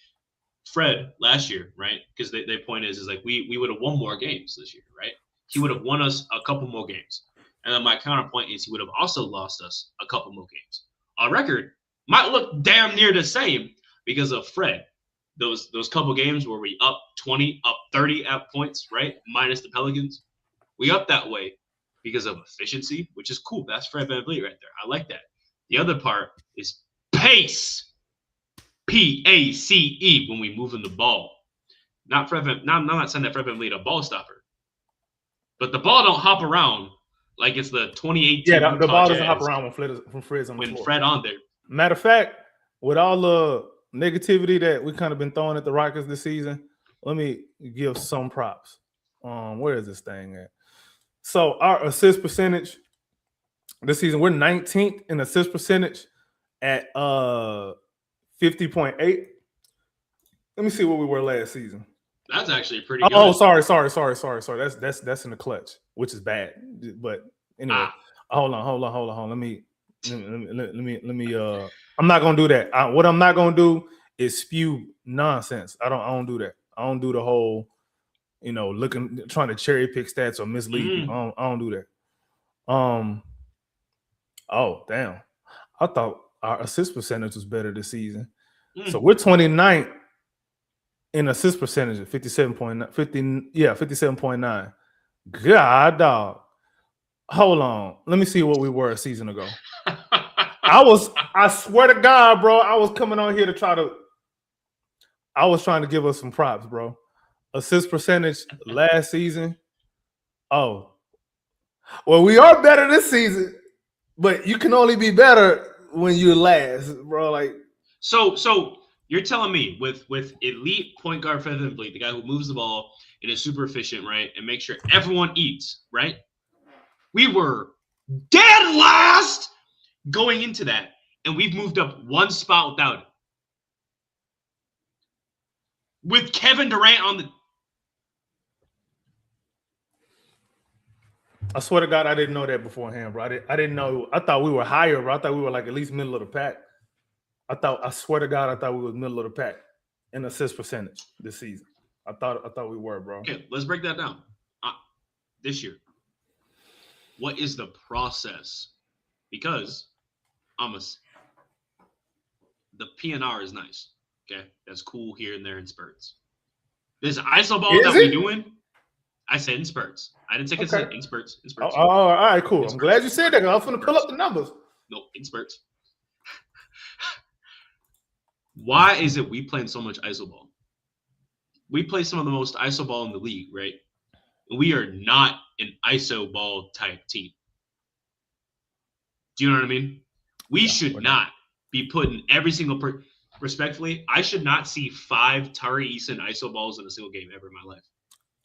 [SPEAKER 3] Fred last year, right? Because their point is like we would have won more games this year, right? He would have won us a couple more games. And then my counterpoint is he would have also lost us a couple more games. Our record might look damn near the same because of Fred. Those couple games where we up 20, up 30 at points, right? Minus the Pelicans. We up that way because of efficiency, which is cool. That's Fred VanVleet right there. I like that. The other part is pace. P-A-C-E when we move in the ball. I'm not saying that Fred VanVleet a ball stopper. But the ball don't hop around like it's the 2018.
[SPEAKER 2] Yeah, the ball doesn't hop around when Fred's on the floor.
[SPEAKER 3] When Fred on there.
[SPEAKER 2] Matter of fact, with all the negativity that we kind of been throwing at the Rockets this season, let me give some props. Where is this thing at? So our assist percentage this season, we're 19th in assist percentage at 50.8. Let me see what we were last season.
[SPEAKER 3] That's actually pretty good.
[SPEAKER 2] Oh, sorry. That's in the clutch, which is bad. But anyway, hold on. Let me. I'm not gonna do that. What I'm not gonna do is spew nonsense. I don't do that. I don't do the whole, trying to cherry pick stats or mislead people. I don't do that. Oh damn! I thought our assist percentage was better this season. So we're 29th in assist percentage at 57.9. God, dog. Hold on. Let me see what we were a season ago. I swear to God, bro, I was coming on here I was trying to give us some props, bro. Assist percentage last season. Oh. Well, we are better this season, but you can only be better when you're last, bro. Like,
[SPEAKER 3] So you're telling me with elite point guard Fred VanVleet, the guy who moves the ball and is super efficient, right, and make sure everyone eats, right? We were dead last going into that, and we've moved up one spot without it. With Kevin Durant on the...
[SPEAKER 2] I swear to God, I didn't know that beforehand, bro. I didn't know. I thought we were higher, bro. I thought we were like at least middle of the pack. I swear to God, I thought we was middle of the pack in assist percentage this season. I thought we were, bro.
[SPEAKER 3] Okay, let's break that down. This year, what is the process? Because the PNR is nice. Okay, that's cool here and there in spurts. This ISO ball that we're doing, I said in spurts. I didn't say consistent. In spurts. In spurts.
[SPEAKER 2] Oh, all right, cool. I'm glad you said that. I was going to pull up the numbers.
[SPEAKER 3] No, in spurts. Why is it we playing so much ISO ball? We play some of the most ISO ball in the league, right? We are not an ISO ball type team. Do you know what I mean? We should not be putting every single respectfully, I should not see 5 Tari Eason ISO balls in a single game ever in my life.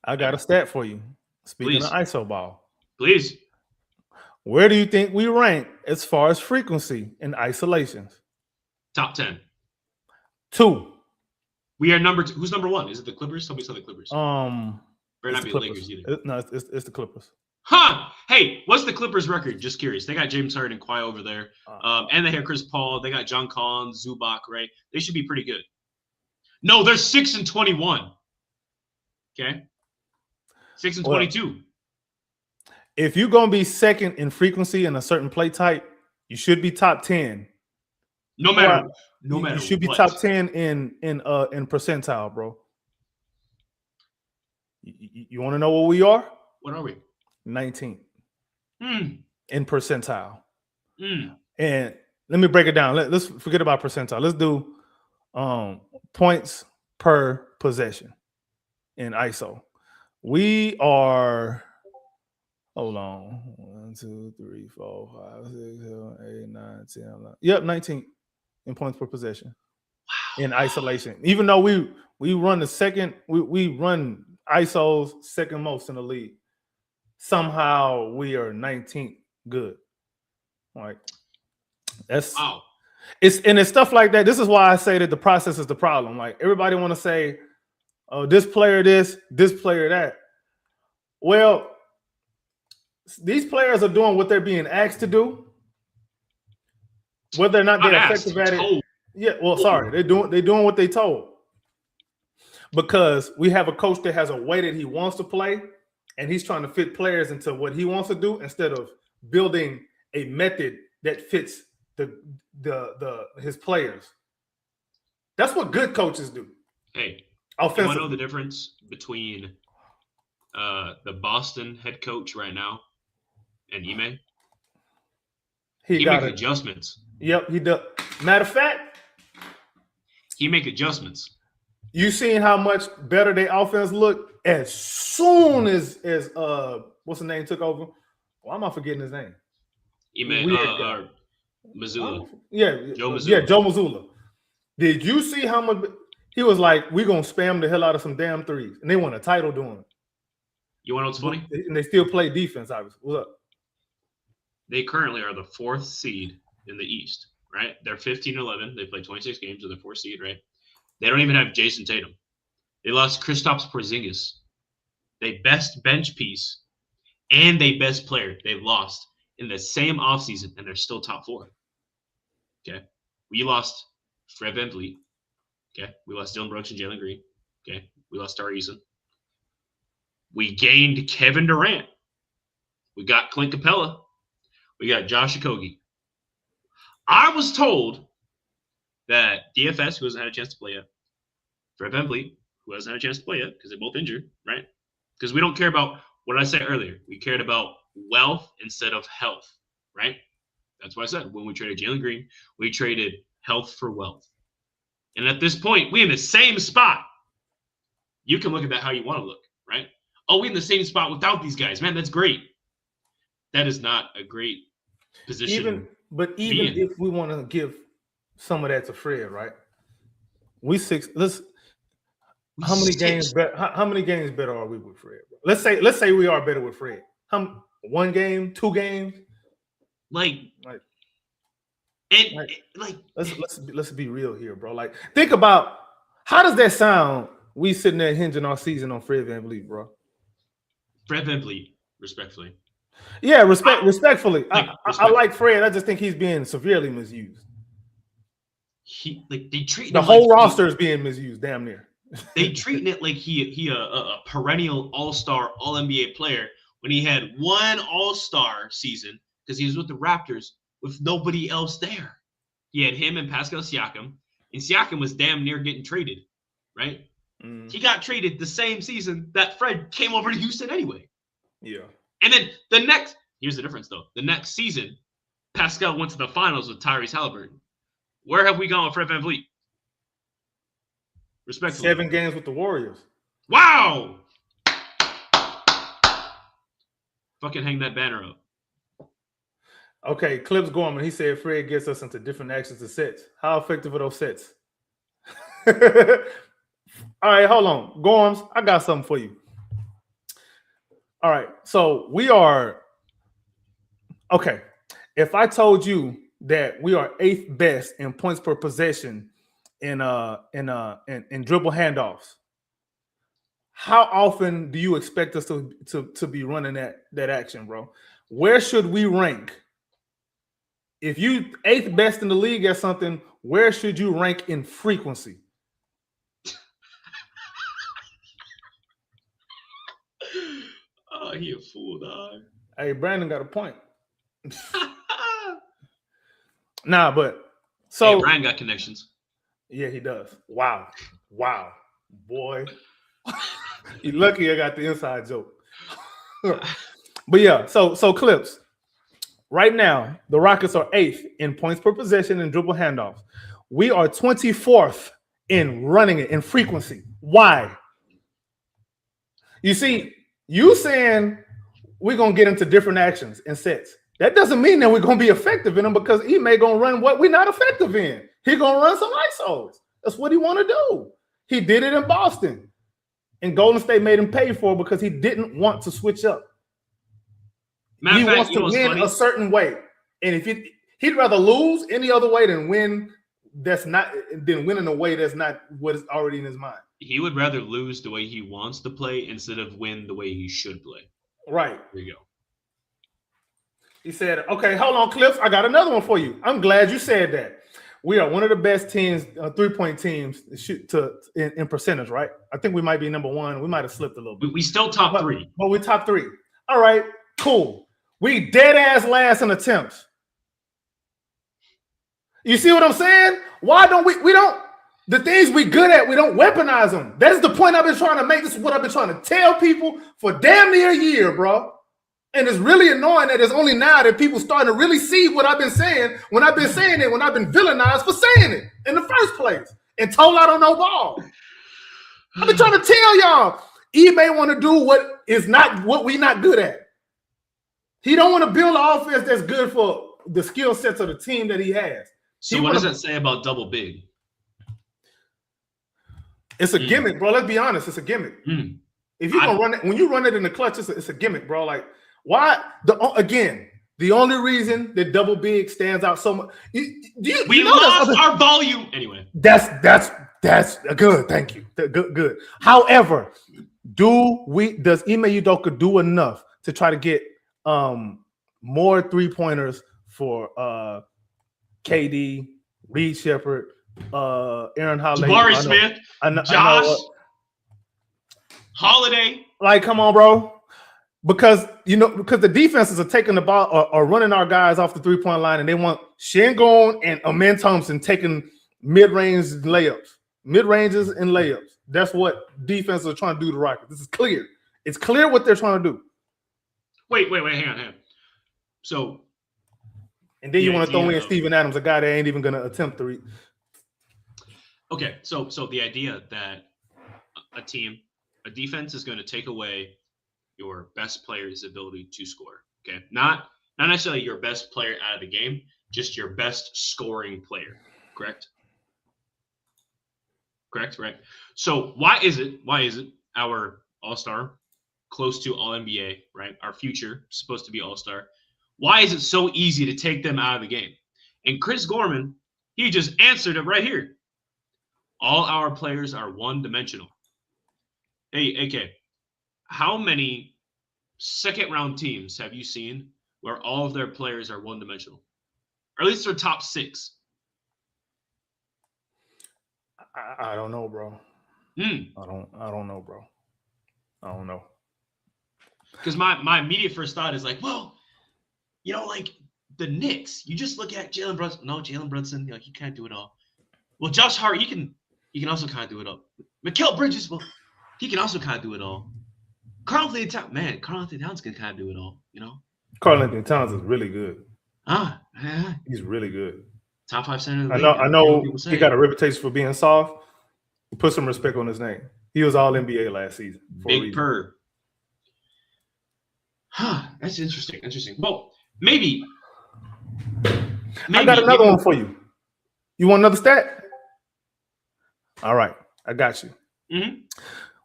[SPEAKER 2] I got a stat for you. Speaking of ISO ball.
[SPEAKER 3] Please.
[SPEAKER 2] Where do you think we rank as far as frequency in isolations?
[SPEAKER 3] Top 10.
[SPEAKER 2] 2.
[SPEAKER 3] We are number 2. Who's number 1? Is it the Clippers? Somebody said the Clippers. Better not be the
[SPEAKER 2] Clippers.
[SPEAKER 3] Lakers either.
[SPEAKER 2] No, it's the Clippers.
[SPEAKER 3] Huh? Hey, what's the Clippers record? Just curious. They got James Harden and Kawhi over there. And they have Chris Paul. They got John Collins, Zubac, right? They should be pretty good. No, they're 6-21. Okay? 6-22.
[SPEAKER 2] If you're going to be second in frequency in a certain play type, you should be top 10.
[SPEAKER 3] No matter.
[SPEAKER 2] You should be top 10 in percentile, bro. You want to know what we are?
[SPEAKER 3] What are we?
[SPEAKER 2] 19 in percentile. And let me break it down. Let's forget about percentile. Let's do points per possession in ISO. We are, hold on, 1, 2, 3, 4, 5, 6, 7, 8, 9, 10, 11. Yep, 19 in points per possession. Wow. In isolation. Even though we run the second, we run ISOs second most in the league. Somehow we are 19th good. Like that's
[SPEAKER 3] wow.
[SPEAKER 2] It's stuff like that. This is why I say that the process is the problem. Like everybody want to say, oh, this player this player that. Well, these players are doing what they're being asked to do. Whether or not they're effective at it. Yeah, well, sorry, they're doing what they told. Because we have a coach that has a way that he wants to play, and he's trying to fit players into what he wants to do instead of building a method that fits his players. That's what good coaches do.
[SPEAKER 3] Hey, you want to know the difference between the Boston head coach right now and Ime? He makes adjustments.
[SPEAKER 2] Yep, he does. Matter of fact,
[SPEAKER 3] he make adjustments.
[SPEAKER 2] You seen how much better their offense looked as soon as what's the name took over? Why am I forgetting his name?
[SPEAKER 3] Missoula.
[SPEAKER 2] Joe Mazzulla. Did you see how much he was like? We're gonna spam the hell out of some damn threes, and they won a title doing it.
[SPEAKER 3] You want to know what's funny?
[SPEAKER 2] And they still play defense. Obviously, what's up?
[SPEAKER 3] They currently are the 4th seed in the East, right? They're 15-11. They played 26 games. They're the 4th seed, right? They don't even have Jason Tatum. They lost Kristaps Porzingis. They best bench piece and they best player they lost in the same offseason, and they're still top 4. Okay. We lost Fred VanVleet. Okay. We lost Dylan Brooks and Jalen Green. Okay. We lost Tari Eason. We gained Kevin Durant. We got Clint Capella. We got Josh Okogie. I was told that DFS, who hasn't had a chance to play yet, Fred VanVleet, who hasn't had a chance to play yet because they're both injured, right? Because we don't care about what I said earlier. We cared about wealth instead of health, right? That's what I said. When we traded Jalen Green, we traded health for wealth. And at this point, we're in the same spot. You can look at that how you want to look, right? Oh, we're in the same spot without these guys. Man, that's great. That is not a great position.
[SPEAKER 2] Even if we want to give some of that to Fred, right? How many games better are we with Fred? Let's say we are better with Fred. 1 game, 2 games? Let's be real here, bro. Like, think about how does that sound? We sitting there hinging our season on Fred VanVleet, bro.
[SPEAKER 3] Fred VanVleet, respectfully.
[SPEAKER 2] Yeah, respectfully. I like Fred. I just think he's being severely misused.
[SPEAKER 3] they treat
[SPEAKER 2] The
[SPEAKER 3] him
[SPEAKER 2] whole
[SPEAKER 3] like
[SPEAKER 2] roster is being misused, damn near.
[SPEAKER 3] they treating it like he a perennial all-star, all-NBA player when he had one all-star season because he was with the Raptors with nobody else there. He had him and Pascal Siakam, and Siakam was damn near getting traded, right?
[SPEAKER 2] Mm,
[SPEAKER 3] He got traded the same season that Fred came over to Houston anyway.
[SPEAKER 2] yeah.
[SPEAKER 3] And then here's the difference though. The next season, Pascal went to the finals with Tyrese Halliburton. Where have we gone with Fred VanVleet? Respectfully.
[SPEAKER 2] 7 games with the Warriors.
[SPEAKER 3] Wow! Fucking hang that banner up.
[SPEAKER 2] Okay, Clips Gorman, he said Fred gets us into different actions and sets. How effective are those sets? All right, hold on. Gorms, I got something for you. All right, so we are okay. If I told you that we are 8th best in points per possession in dribble handoffs, how often do you expect us to be running that action, bro? Where should we rank? If you 8th best in the league at something, where should you rank in frequency?
[SPEAKER 3] Oh, he a fool, dog.
[SPEAKER 2] Hey, Brandon got a point. Nah, but so
[SPEAKER 3] hey, Brian got connections.
[SPEAKER 2] Yeah, he does. Wow, boy. You're lucky I got the inside joke. But yeah, so Clips. Right now, the Rockets are 8th in points per possession and dribble handoffs. We are 24th in running it in frequency. Why? You see, you saying we're gonna get into different actions and sets. That doesn't mean that we're gonna be effective in them because Ime gonna run what we're not effective in. He gonna run some ISOs. That's what he want to do. He did it in Boston, and Golden State made him pay for it because he didn't want to switch up. He wants to win a certain way, and if he'd rather lose any other way than win. Than win in a way that's not what is already in his mind.
[SPEAKER 3] He would rather lose the way he wants to play instead of win the way he should play.
[SPEAKER 2] Right.
[SPEAKER 3] There you go.
[SPEAKER 2] He said, okay, hold on, Cliff. I got another one for you. I'm glad you said that. We are one of the best teams, 3-point teams in percentage, right? I think we might be number 1. We might have slipped a little bit.
[SPEAKER 3] We still top 3.
[SPEAKER 2] But we top 3. All right, cool. We dead ass last in attempts. You see what I'm saying? Why don't we don't the things we good at, we don't weaponize them. That's the point I've been trying to make. This is what I've been trying to tell people for damn near a year, bro. And it's really annoying that it's only now that people starting to really see what I've been saying when I've been saying it, when I've been villainized for saying it in the first place and told I don't know ball. I've been trying to tell y'all, he may want to do what we not good at. He don't want to build an offense that's good for the skill sets of the team that he has.
[SPEAKER 3] So what does that say about double big?
[SPEAKER 2] It's a gimmick, bro. Let's be honest. It's a gimmick. If you're gonna run it, when you run it in the clutch, it's a gimmick, bro. Like, why? The only reason that double big stands out so much.
[SPEAKER 3] We lost our volume anyway.
[SPEAKER 2] That's good. Thank you. Good. However, does Ime Udoka do enough to try to get more 3-pointers for KD, Reed Shepherd, Aaron Holiday,
[SPEAKER 3] Jabari Smith, Josh, Holiday?
[SPEAKER 2] Like, come on, bro. Because the defenses are taking the ball or running our guys off the 3-point line, and they want Şengün and Amen Thompson taking mid-ranges and layups. That's what defenses are trying to do to Rockets. This is clear. It's clear what they're trying to do.
[SPEAKER 3] Wait, hang on. So,
[SPEAKER 2] and then you want to throw in Steven Adams, a guy that ain't even going to attempt to read.
[SPEAKER 3] Okay, so the idea that a defense is going to take away your best player's ability to score. Okay, not necessarily your best player out of the game, just your best scoring player. Correct, right? So why is it our all-star, close to all-NBA, right? Our future supposed to be all-star. Why is it so easy to take them out of the game? And Chris Gorman, he just answered it right here. All our players are one-dimensional. Hey, AK, how many second-round teams have you seen where all of their players are one-dimensional? Or at least their top 6.
[SPEAKER 2] I don't know, bro.
[SPEAKER 3] Hmm.
[SPEAKER 2] I don't know, bro. I don't know.
[SPEAKER 3] Because my immediate first thought is like, well, like the Knicks. You just look at Jalen Brunson. No, Jalen Brunson, he can't do it all. Well, Josh Hart, he can also kind of do it all. Mikal Bridges, well, he can also kind of do it all. Karl Anthony Towns can kind of do it all.
[SPEAKER 2] Karl Anthony Towns is really good.
[SPEAKER 3] Yeah.
[SPEAKER 2] He's really good.
[SPEAKER 3] Top 5 center in the
[SPEAKER 2] I
[SPEAKER 3] league.
[SPEAKER 2] know he got a reputation for being soft. Put some respect on his name. He was all NBA last season.
[SPEAKER 3] Big Purr. That's interesting. Well, maybe.
[SPEAKER 2] I got another one for you. You want another stat? All right, I got you.
[SPEAKER 3] Mm-hmm.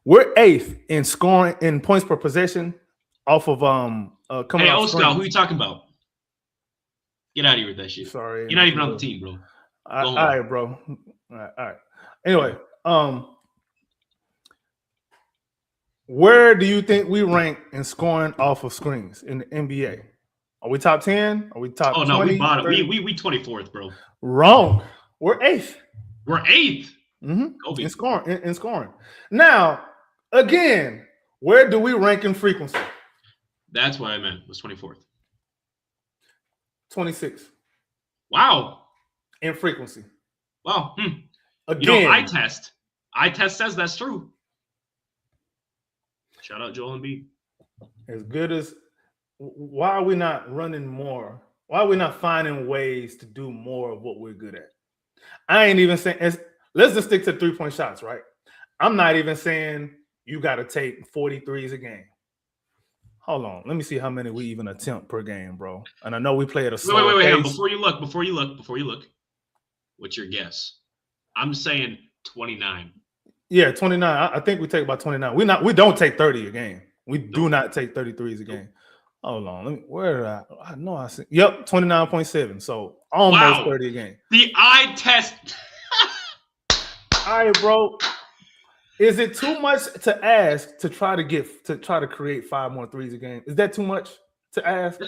[SPEAKER 2] We're 8th in scoring in points per possession off of coming.
[SPEAKER 3] Hey,
[SPEAKER 2] off
[SPEAKER 3] Oscar, who you talking about? Get out of here with that shit.
[SPEAKER 2] Sorry,
[SPEAKER 3] you're not even on the team, bro.
[SPEAKER 2] All right, bro. All right. Anyway, where do you think we rank in scoring off of screens in the NBA? Are we top 10? Are we top 20?
[SPEAKER 3] Oh, no, we bottom. We 24th, bro.
[SPEAKER 2] Wrong. We're 8th.
[SPEAKER 3] We're 8th.
[SPEAKER 2] Mm-hmm. In scoring. Now, again, where do we rank in frequency?
[SPEAKER 3] That's what I meant. Was 24th.
[SPEAKER 2] 26th.
[SPEAKER 3] Wow.
[SPEAKER 2] In frequency.
[SPEAKER 3] Wow.
[SPEAKER 2] Again.
[SPEAKER 3] Eye test says that's true. Shout out Joel Embiid.
[SPEAKER 2] As good as, why are we not running more? Why are we not finding ways to do more of what we're good at? I ain't even saying, let's just stick to 3-point shots, right? I'm not even saying you got to take 43s a game. Hold on. Let me see how many we even attempt per game, bro. And I know we play at a slow
[SPEAKER 3] Wait.
[SPEAKER 2] pace.
[SPEAKER 3] Before you look. What's your guess? I'm saying 29.
[SPEAKER 2] Yeah, 29. I think we take about 29. We don't take 30 a game. We do not take 33s a game. Hold on. Where did I know I said, yep, 29.7. So almost 30 a game.
[SPEAKER 3] The eye test.
[SPEAKER 2] All right, bro. Is it too much to ask to try to create 5 more threes a game? Is that too much to ask?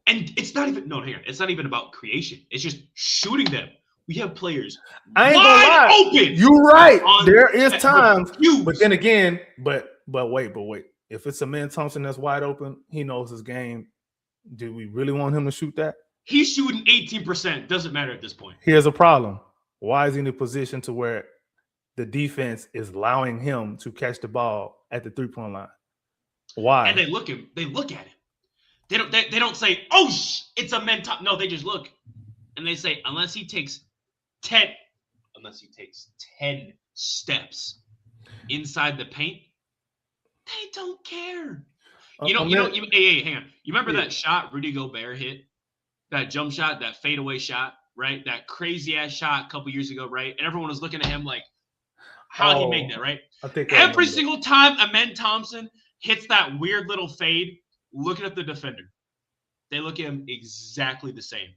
[SPEAKER 3] And it's not even it's not even about creation. It's just shooting them. We have players
[SPEAKER 2] I ain't gonna lie.
[SPEAKER 3] Open.
[SPEAKER 2] You're right. There is times, but then again, but wait. If it's Amen Thompson that's wide open, he knows his game. Do we really want him to shoot that?
[SPEAKER 3] He's shooting 18%. Doesn't matter at this point.
[SPEAKER 2] Here's a problem. Why is he in a position to where the defense is allowing him to catch the ball at the 3-point line? Why?
[SPEAKER 3] And they look at him. They don't say, "Oh, it's Amen Thompson." No, they just look and they say, unless he takes 10 steps inside the paint, they don't care. Hang on. You remember that shot Rudy Gobert hit? That jump shot, that fadeaway shot, right? That crazy ass shot a couple years ago, right? And everyone was looking at him like, how'd he make that, right?
[SPEAKER 2] I think
[SPEAKER 3] every single time Amen Thompson hits that weird little fade, looking at the defender, they look at him exactly the same.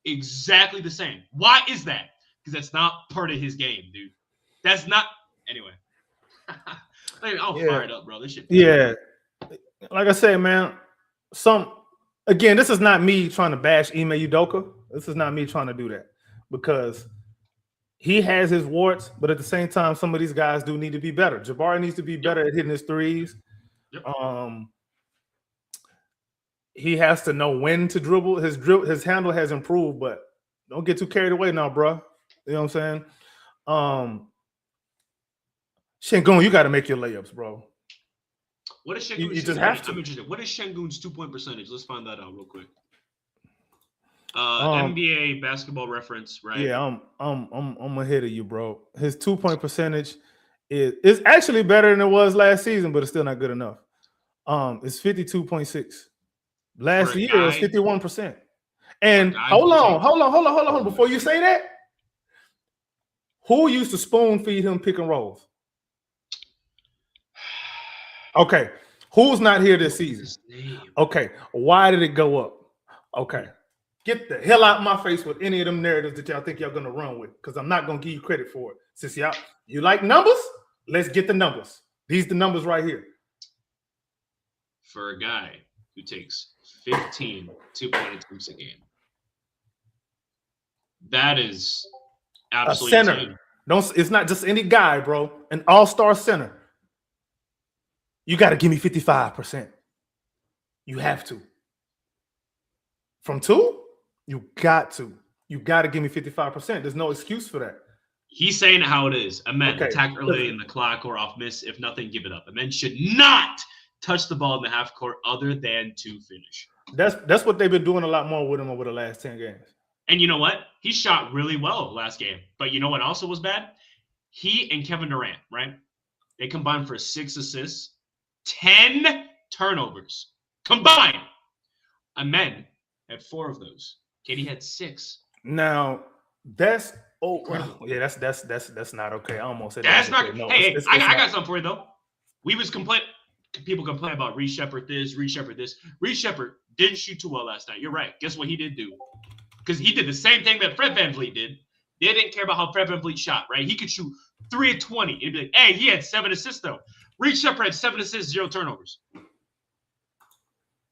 [SPEAKER 3] Exactly the same. Why is that? Because that's not part of his game, dude. That's not. Anyway. I'll fire it up, bro. This shit.
[SPEAKER 2] Yeah. Like I said, man, again, this is not me trying to bash Ime Udoka. This is not me trying to do that because he has his warts, but at the same time, some of these guys do need to be better. Jabari needs to be better at hitting his threes.
[SPEAKER 3] Yep.
[SPEAKER 2] He has to know when to dribble. His handle has improved, but don't get too carried away now, bro. You know what I'm saying? Şengün, you got to make your layups, bro.
[SPEAKER 3] What is Şengün?
[SPEAKER 2] You just have to.
[SPEAKER 3] I'm interested. What is Şengün's 2-point percentage? Let's find that out real quick. NBA basketball reference, right?
[SPEAKER 2] Yeah, I'm ahead of you, bro. His 2-point percentage is actually better than it was last season, but it's still not good enough. It's 52.6. Last year it was 51%. And hold on. Before you say that, who used to spoon feed him pick and rolls? Okay, who's not here this season? Okay, why did it go up? Okay, get the hell out of my face with any of them narratives that y'all think y'all gonna run with, because I'm not gonna give you credit for it. Since you like numbers, let's get the numbers. These the numbers right here.
[SPEAKER 3] For a guy who takes 15 2-point attempts a game, that is absolutely
[SPEAKER 2] a center. It's not just any guy, bro. An all-star center. You got to give me 55%. You have to. From 2, you got to. You got to give me 55%. There's no excuse for that.
[SPEAKER 3] He's saying it how it is. A man
[SPEAKER 2] Okay.
[SPEAKER 3] attack early in the clock or off miss. If nothing, give it up. A man should not touch the ball in the half court other than to finish.
[SPEAKER 2] That's what they've been doing a lot more with him over the last 10 games.
[SPEAKER 3] And you know what? He shot really well last game. But you know what also was bad? He and Kevin Durant, right? They combined for 6 assists, 10 turnovers combined. Amen had 4 of those. KD had 6.
[SPEAKER 2] Now that's that's not okay. I almost said
[SPEAKER 3] that's not.
[SPEAKER 2] Okay. No,
[SPEAKER 3] hey,
[SPEAKER 2] it's
[SPEAKER 3] I
[SPEAKER 2] not.
[SPEAKER 3] got something for you though. People complain about Reed Shepherd this, Reed Shepherd this. Reed Shepherd didn't shoot too well last night. You're right. Guess what he did do? Because he did the same thing that Fred VanVleet did. They didn't care about how Fred VanVleet shot, right? He could shoot 3 of 20. It'd be like, hey, he had 7 assists though. Reed Shepherd had 7 assists, 0 turnovers.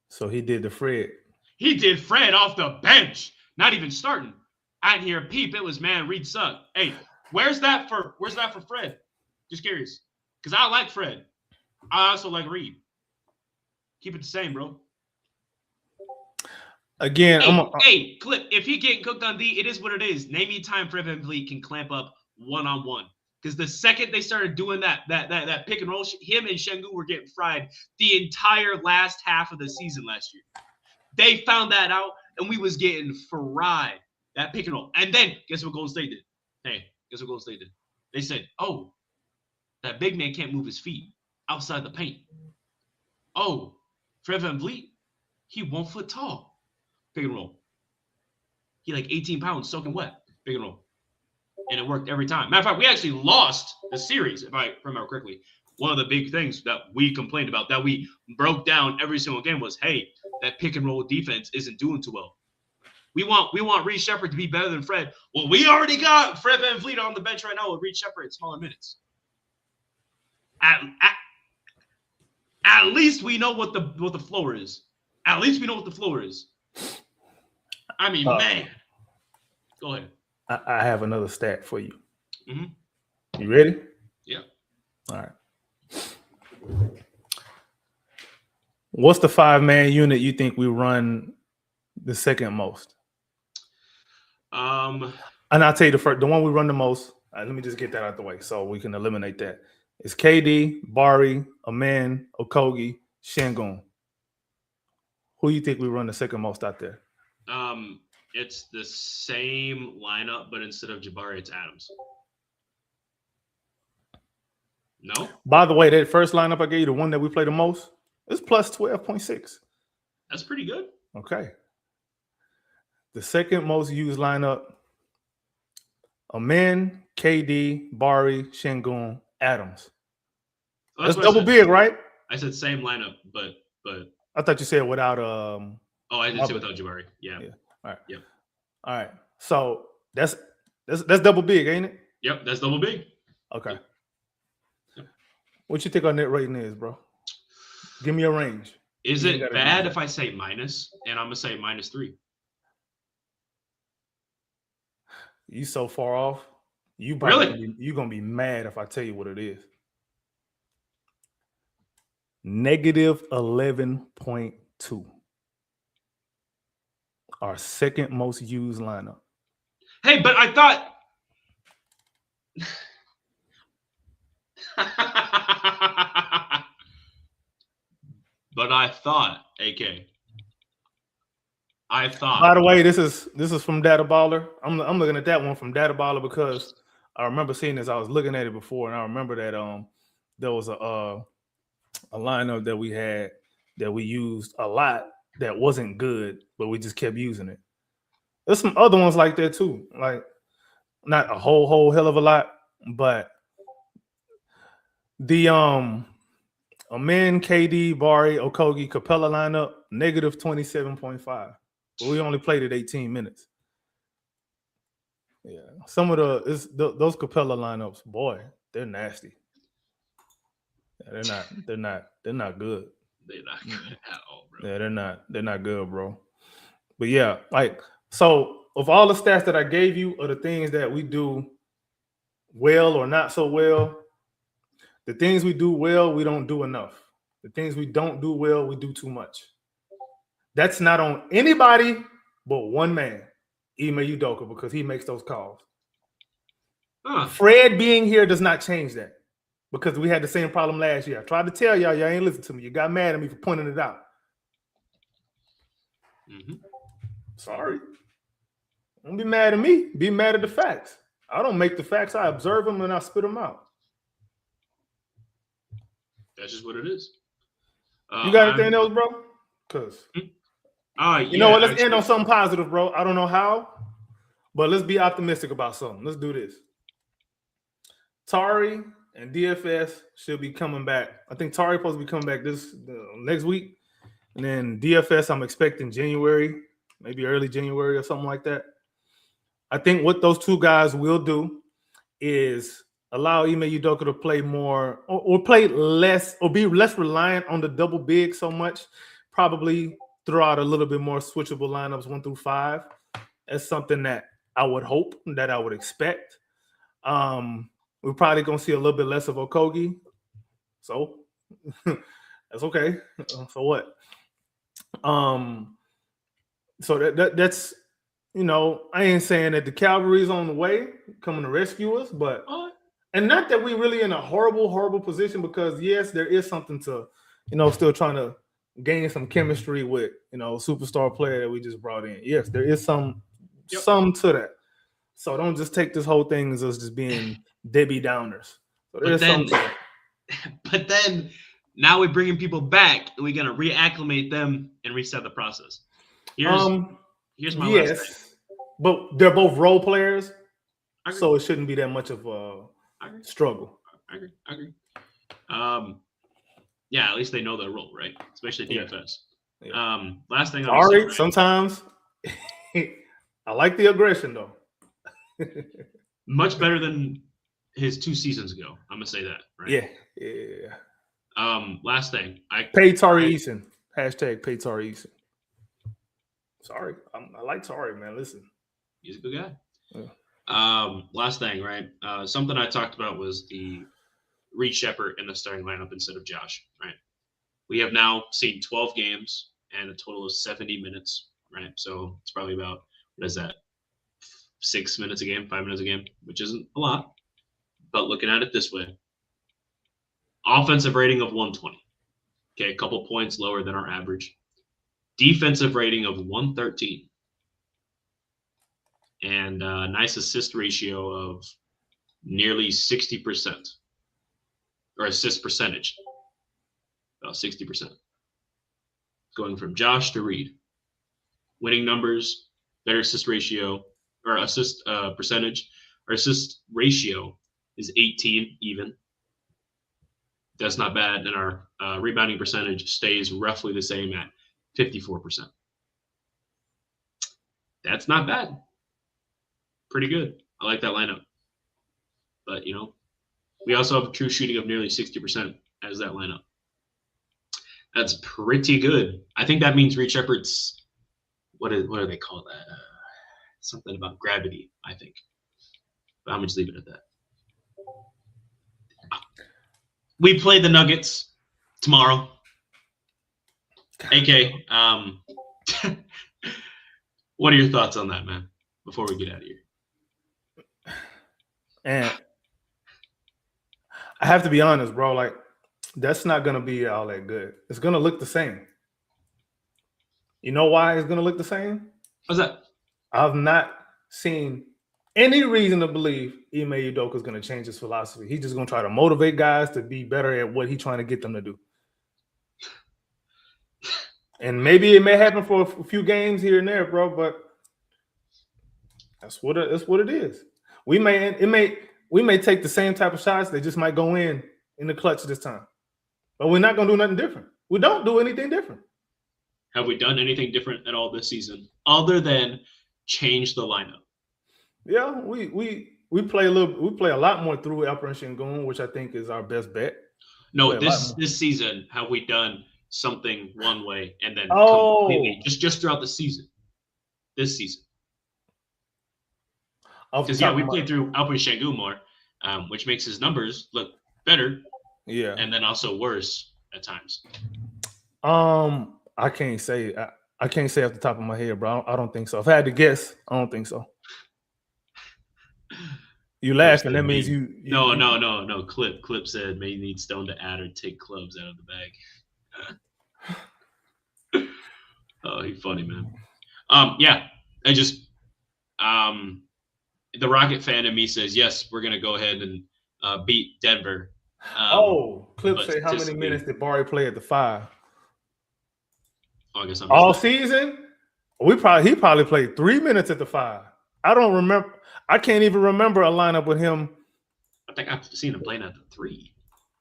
[SPEAKER 2] So he did the Fred.
[SPEAKER 3] He did Fred off the bench, not even starting. I didn't hear a peep. It was, man, Reed sucked. Hey, where's that for Fred? Just curious. Because I like Fred. I also like Reed. Keep it the same, bro.
[SPEAKER 2] Again,
[SPEAKER 3] hey, Clip, if he getting cooked on D, it is what it is. Name me time Fred VanVleet can clamp up one-on-one. Because the second they started doing that pick and roll, him and Şengün were getting fried the entire last half of the season last year. They found that out, and we was getting fried. That pick and roll. And then, guess what Golden State did? Hey, guess what Golden State did? They said, oh, that big man can't move his feet outside the paint. Oh, Fred VanVleet, he 1 foot tall. Pick and roll. He like 18 pounds soaking wet. Pick and roll. And it worked every time. Matter of fact, we actually lost the series, if I remember correctly. One of the big things that we complained about, that we broke down every single game was, hey, that pick and roll defense isn't doing too well. We want Reed Shepherd to be better than Fred. Well, we already got Fred VanVleet on the bench right now with Reed Shepherd at smaller minutes. At least we know what the floor is. At least we know what the floor is. I mean, man. Go ahead.
[SPEAKER 2] I have another stat for you.
[SPEAKER 3] Mm-hmm.
[SPEAKER 2] You ready?
[SPEAKER 3] Yeah.
[SPEAKER 2] All right. What's the 5-man unit you think we run the second most? And I'll tell you the one we run the most. Let me just get that out the way so we can eliminate that. It's KD, Bari, Amen, Okogie, Şengün. Who you think we run the second most out there?
[SPEAKER 3] It's the same lineup, but instead of Jabari, it's Adams. No?
[SPEAKER 2] By the way, that first lineup I gave you, the one that we play the most, is plus 12.6.
[SPEAKER 3] That's pretty good.
[SPEAKER 2] Okay. The second most used lineup, Amen, KD, Bari, Şengün, Adams. That's double big, right?
[SPEAKER 3] I said same lineup, but
[SPEAKER 2] I thought you said without
[SPEAKER 3] I didn't say without Jabari. Yeah.
[SPEAKER 2] All right.
[SPEAKER 3] Yep.
[SPEAKER 2] All right. So that's double big, ain't it?
[SPEAKER 3] Yep, that's double big.
[SPEAKER 2] Okay.
[SPEAKER 3] Yep.
[SPEAKER 2] What you think our net rating is, bro? Give me a range.
[SPEAKER 3] Is it bad if I say minus? And I'm gonna say -3.
[SPEAKER 2] You so far off. You gonna be mad if I tell you what it is. -11.2. Our second most used lineup.
[SPEAKER 3] Hey, but I thought AK. By
[SPEAKER 2] the way, this is from Data Baller. I'm looking at that one from Data Baller because I remember seeing this. I was looking at it before, and I remember that there was a lineup that we had that we used a lot that wasn't good, but we just kept using it. There's some other ones like that too, like not a whole hell of a lot, but the Amen, KD, Bari, Okogie, Capella lineup -27.5. But we only played it 18 minutes. Yeah, some of those Capella lineups, boy, they're nasty. Yeah, they're not good.
[SPEAKER 3] They're not good at all, bro.
[SPEAKER 2] Yeah, they're not good, bro. But yeah, like, so of all the stats that I gave you are the things that we do well or not so well. The things we do well, we don't do enough. The things we don't do well, we do too much. That's not on anybody but one man, Ime Udoka, because he makes those calls. Fred being here does not change that, because we had the same problem last year. I tried to tell y'all ain't listen to me. You got mad at me for pointing it out.
[SPEAKER 3] Mm-hmm.
[SPEAKER 2] Sorry. Don't be mad at me. Be mad at the facts. I don't make the facts. I observe them and I spit them out.
[SPEAKER 3] That's just what it is.
[SPEAKER 2] You got anything else, bro? Because you know what? Let's end on something positive, bro. I don't know how, but let's be optimistic about something. Let's do this. Tari and DFS should be coming back. I think Tari supposed to be coming back this next week, and then DFS I'm expecting January, maybe early January or something like that. I think what those two guys will do is allow Ime Udoka to play more or play less or be less reliant on the double big so much. Probably throw out a little bit more switchable lineups 1 through 5. That's something that I would hope, that I would expect. We're probably going to see a little bit less of Okogie. So that's okay. So what? So that's, you know, I ain't saying that the cavalry's on the way coming to rescue us, but and not that we really in a horrible position, because yes, there is something to, you know, still trying to gain some chemistry with, you know, superstar player that we just brought in. Yes, there is some to that. So don't just take this whole thing as us just being Debbie Downers. So there's something.
[SPEAKER 3] But then now we're bringing people back and we're gonna reacclimate them and reset the process. Here's my last thing.
[SPEAKER 2] But they're both role players, so it shouldn't be that much of a struggle.
[SPEAKER 3] I agree. Yeah, at least they know their role, right? Especially DFS. Yeah. Last thing.
[SPEAKER 2] Sorry, sometimes I like the aggression though.
[SPEAKER 3] Much better than his 2 seasons ago. I'm gonna say that, right?
[SPEAKER 2] Yeah.
[SPEAKER 3] Last thing.
[SPEAKER 2] Pay Tari Eason. Hashtag pay Tari Eason. Sorry, I like Tari, man. Listen,
[SPEAKER 3] he's a good guy. Yeah. Last thing, right? Something I talked about was the Reed Shepherd in the starting lineup instead of Josh, right? We have now seen 12 games and a total of 70 minutes, right? So it's probably about, what is that, 6 minutes a game, 5 minutes a game, which isn't a lot. But looking at it this way, offensive rating of 120. Okay, a couple points lower than our average. Defensive rating of 113. And a nice assist ratio of nearly 60%. Or assist percentage. About 60%. Going from Josh to Reed. Winning numbers, better assist ratio, or assist percentage. Our assist ratio is 18 even. That's not bad. And our rebounding percentage stays roughly the same at 54%. That's not bad. Pretty good. I like that lineup. But, you know, we also have a true shooting of nearly 60% as that lineup. That's pretty good. I think that means Reed Shepherd's, what do they call that? Something about gravity, I think. But I'm going to just leave it at that. We play the Nuggets tomorrow. AK, what are your thoughts on that, man, before we get out of here?
[SPEAKER 2] And I have to be honest, bro. Like, that's not going to be all that good. It's going to look the same. You know why it's going to look the same?
[SPEAKER 3] What's that?
[SPEAKER 2] I've not seen any reason to believe Ime Udoka is going to change his philosophy. He's just going to try to motivate guys to be better at what he's trying to get them to do. And maybe it may happen for a few games here and there, bro, but that's what it is. We may take the same type of shots. They just might go in the clutch this time. But we're not going to do nothing different. We don't do anything different.
[SPEAKER 3] Have we done anything different at all this season other than change the lineup?
[SPEAKER 2] Yeah, we play a lot more through Alper and Şengün, which I think is our best bet.
[SPEAKER 3] No, this season, have we done something one way and then completely just throughout the season? This season. Because we played through Alper and Şengün more. which makes his numbers look better
[SPEAKER 2] Yeah.
[SPEAKER 3] and then also worse at times.
[SPEAKER 2] I can't say. I can't say off the top of my head, bro. I don't think so. If I had to guess, I don't think so. You laughing? That means you.
[SPEAKER 3] No. Clip said may need Stone to add or take clubs out of the bag. Oh, he's funny, man. Yeah, I just the Rocket fan in me says yes, we're gonna go ahead and beat Denver.
[SPEAKER 2] Clip say how many minutes did Barry play at the 5?
[SPEAKER 3] Oh, I guess
[SPEAKER 2] all season. He probably played 3 minutes at the 5. I don't remember. I can't even remember a lineup with him.
[SPEAKER 3] I think I've seen him playing at the 3.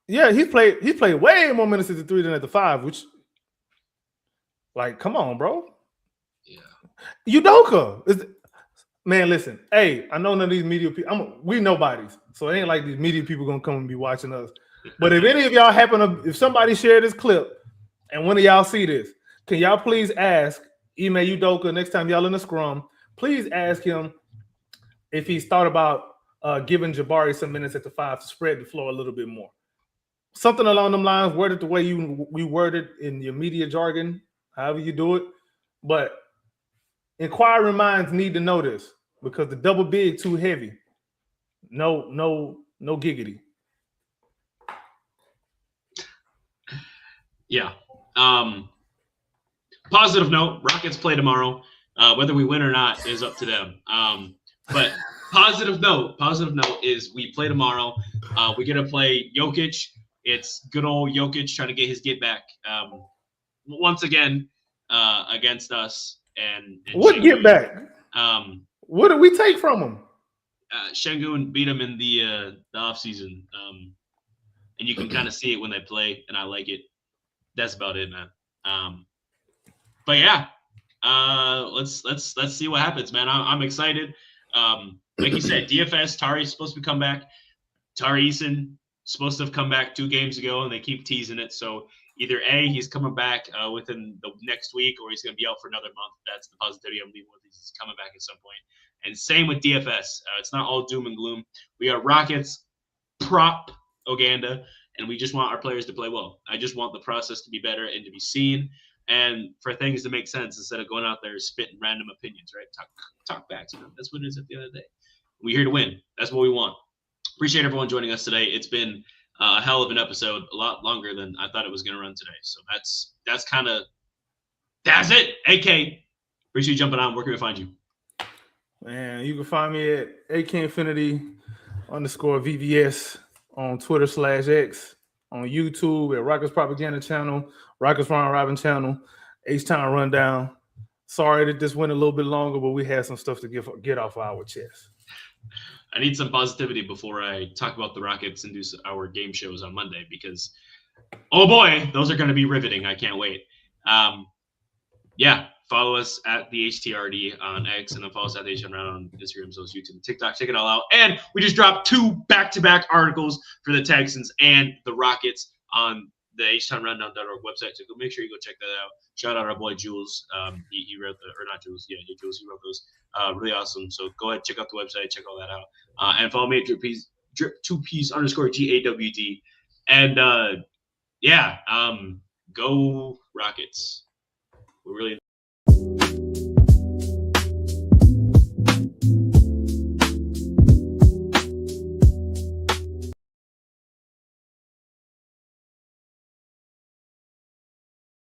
[SPEAKER 2] Yeah, he played way more minutes at the 3 than at the 5. Which, like, come on, bro.
[SPEAKER 3] Yeah,
[SPEAKER 2] Udoka. Man, listen. Hey, I know none of these media people. We nobodies, so it ain't like these media people gonna come and be watching us. But if any of y'all if somebody share this clip, and one of y'all see this, can y'all please email Udoka next time y'all in the scrum? Please ask him if he's thought about giving Jabari some minutes at the 5 to spread the floor a little bit more. Something along them lines, worded the way we worded in your media jargon, however you do it. But inquiring minds need to know this because the double big too heavy. No giggity.
[SPEAKER 3] Yeah. Positive note, Rockets play tomorrow. Whether we win or not is up to them. But positive note is we play tomorrow. We're going to play Jokic. It's good old Jokic trying to get his get back once again against us. And
[SPEAKER 2] what Şengün, get back? What did we take from him?
[SPEAKER 3] Şengün beat him in the offseason. And you can kind of see it when they play, and I like it. That's about it, man. But yeah, let's see what happens, man. I'm excited. Like you said, DFS Tari's supposed to come back. Tari Eason supposed to have come back 2 games ago, and they keep teasing it. So either A, he's coming back within the next week, or he's going to be out for another month. That's the positivity I'm leaving with. He's coming back at some point. And same with DFS. It's not all doom and gloom. We are Rockets prop Uganda, and we just want our players to play well. I just want the process to be better and to be seen, and for things to make sense instead of going out there spitting random opinions, right? Talk back. That's what it is at the end of the day. We're here to win. That's what we want. Appreciate everyone joining us today. It's been a hell of an episode, a lot longer than I thought it was going to run today. So that's it. AK, appreciate you jumping on. Where can we find you?
[SPEAKER 2] Man, you can find me at AKinfinity_VVS on Twitter /X, on YouTube at Rockets Propaganda Channel, Rockets Ron Robin Channel, H-Town Rundown. Sorry that this went a little bit longer, but we had some stuff to get off our chest.
[SPEAKER 3] I need some positivity before I talk about the Rockets and do our game shows on Monday because, oh boy, those are going to be riveting. I can't wait. Yeah, follow us at the HTRD on X and then follow us at the HM Round on Instagram, so YouTube, and TikTok. Check it all out. And we just dropped 2 back-to-back articles for the Texans and the Rockets on the HTownRundown.org website. So make sure you go check that out. Shout out our boy Jules. He wrote Jules. He wrote those. Really awesome. So go ahead, check out the website, check all that out. And follow me at drip2piece_GAWD. And go Rockets. We're really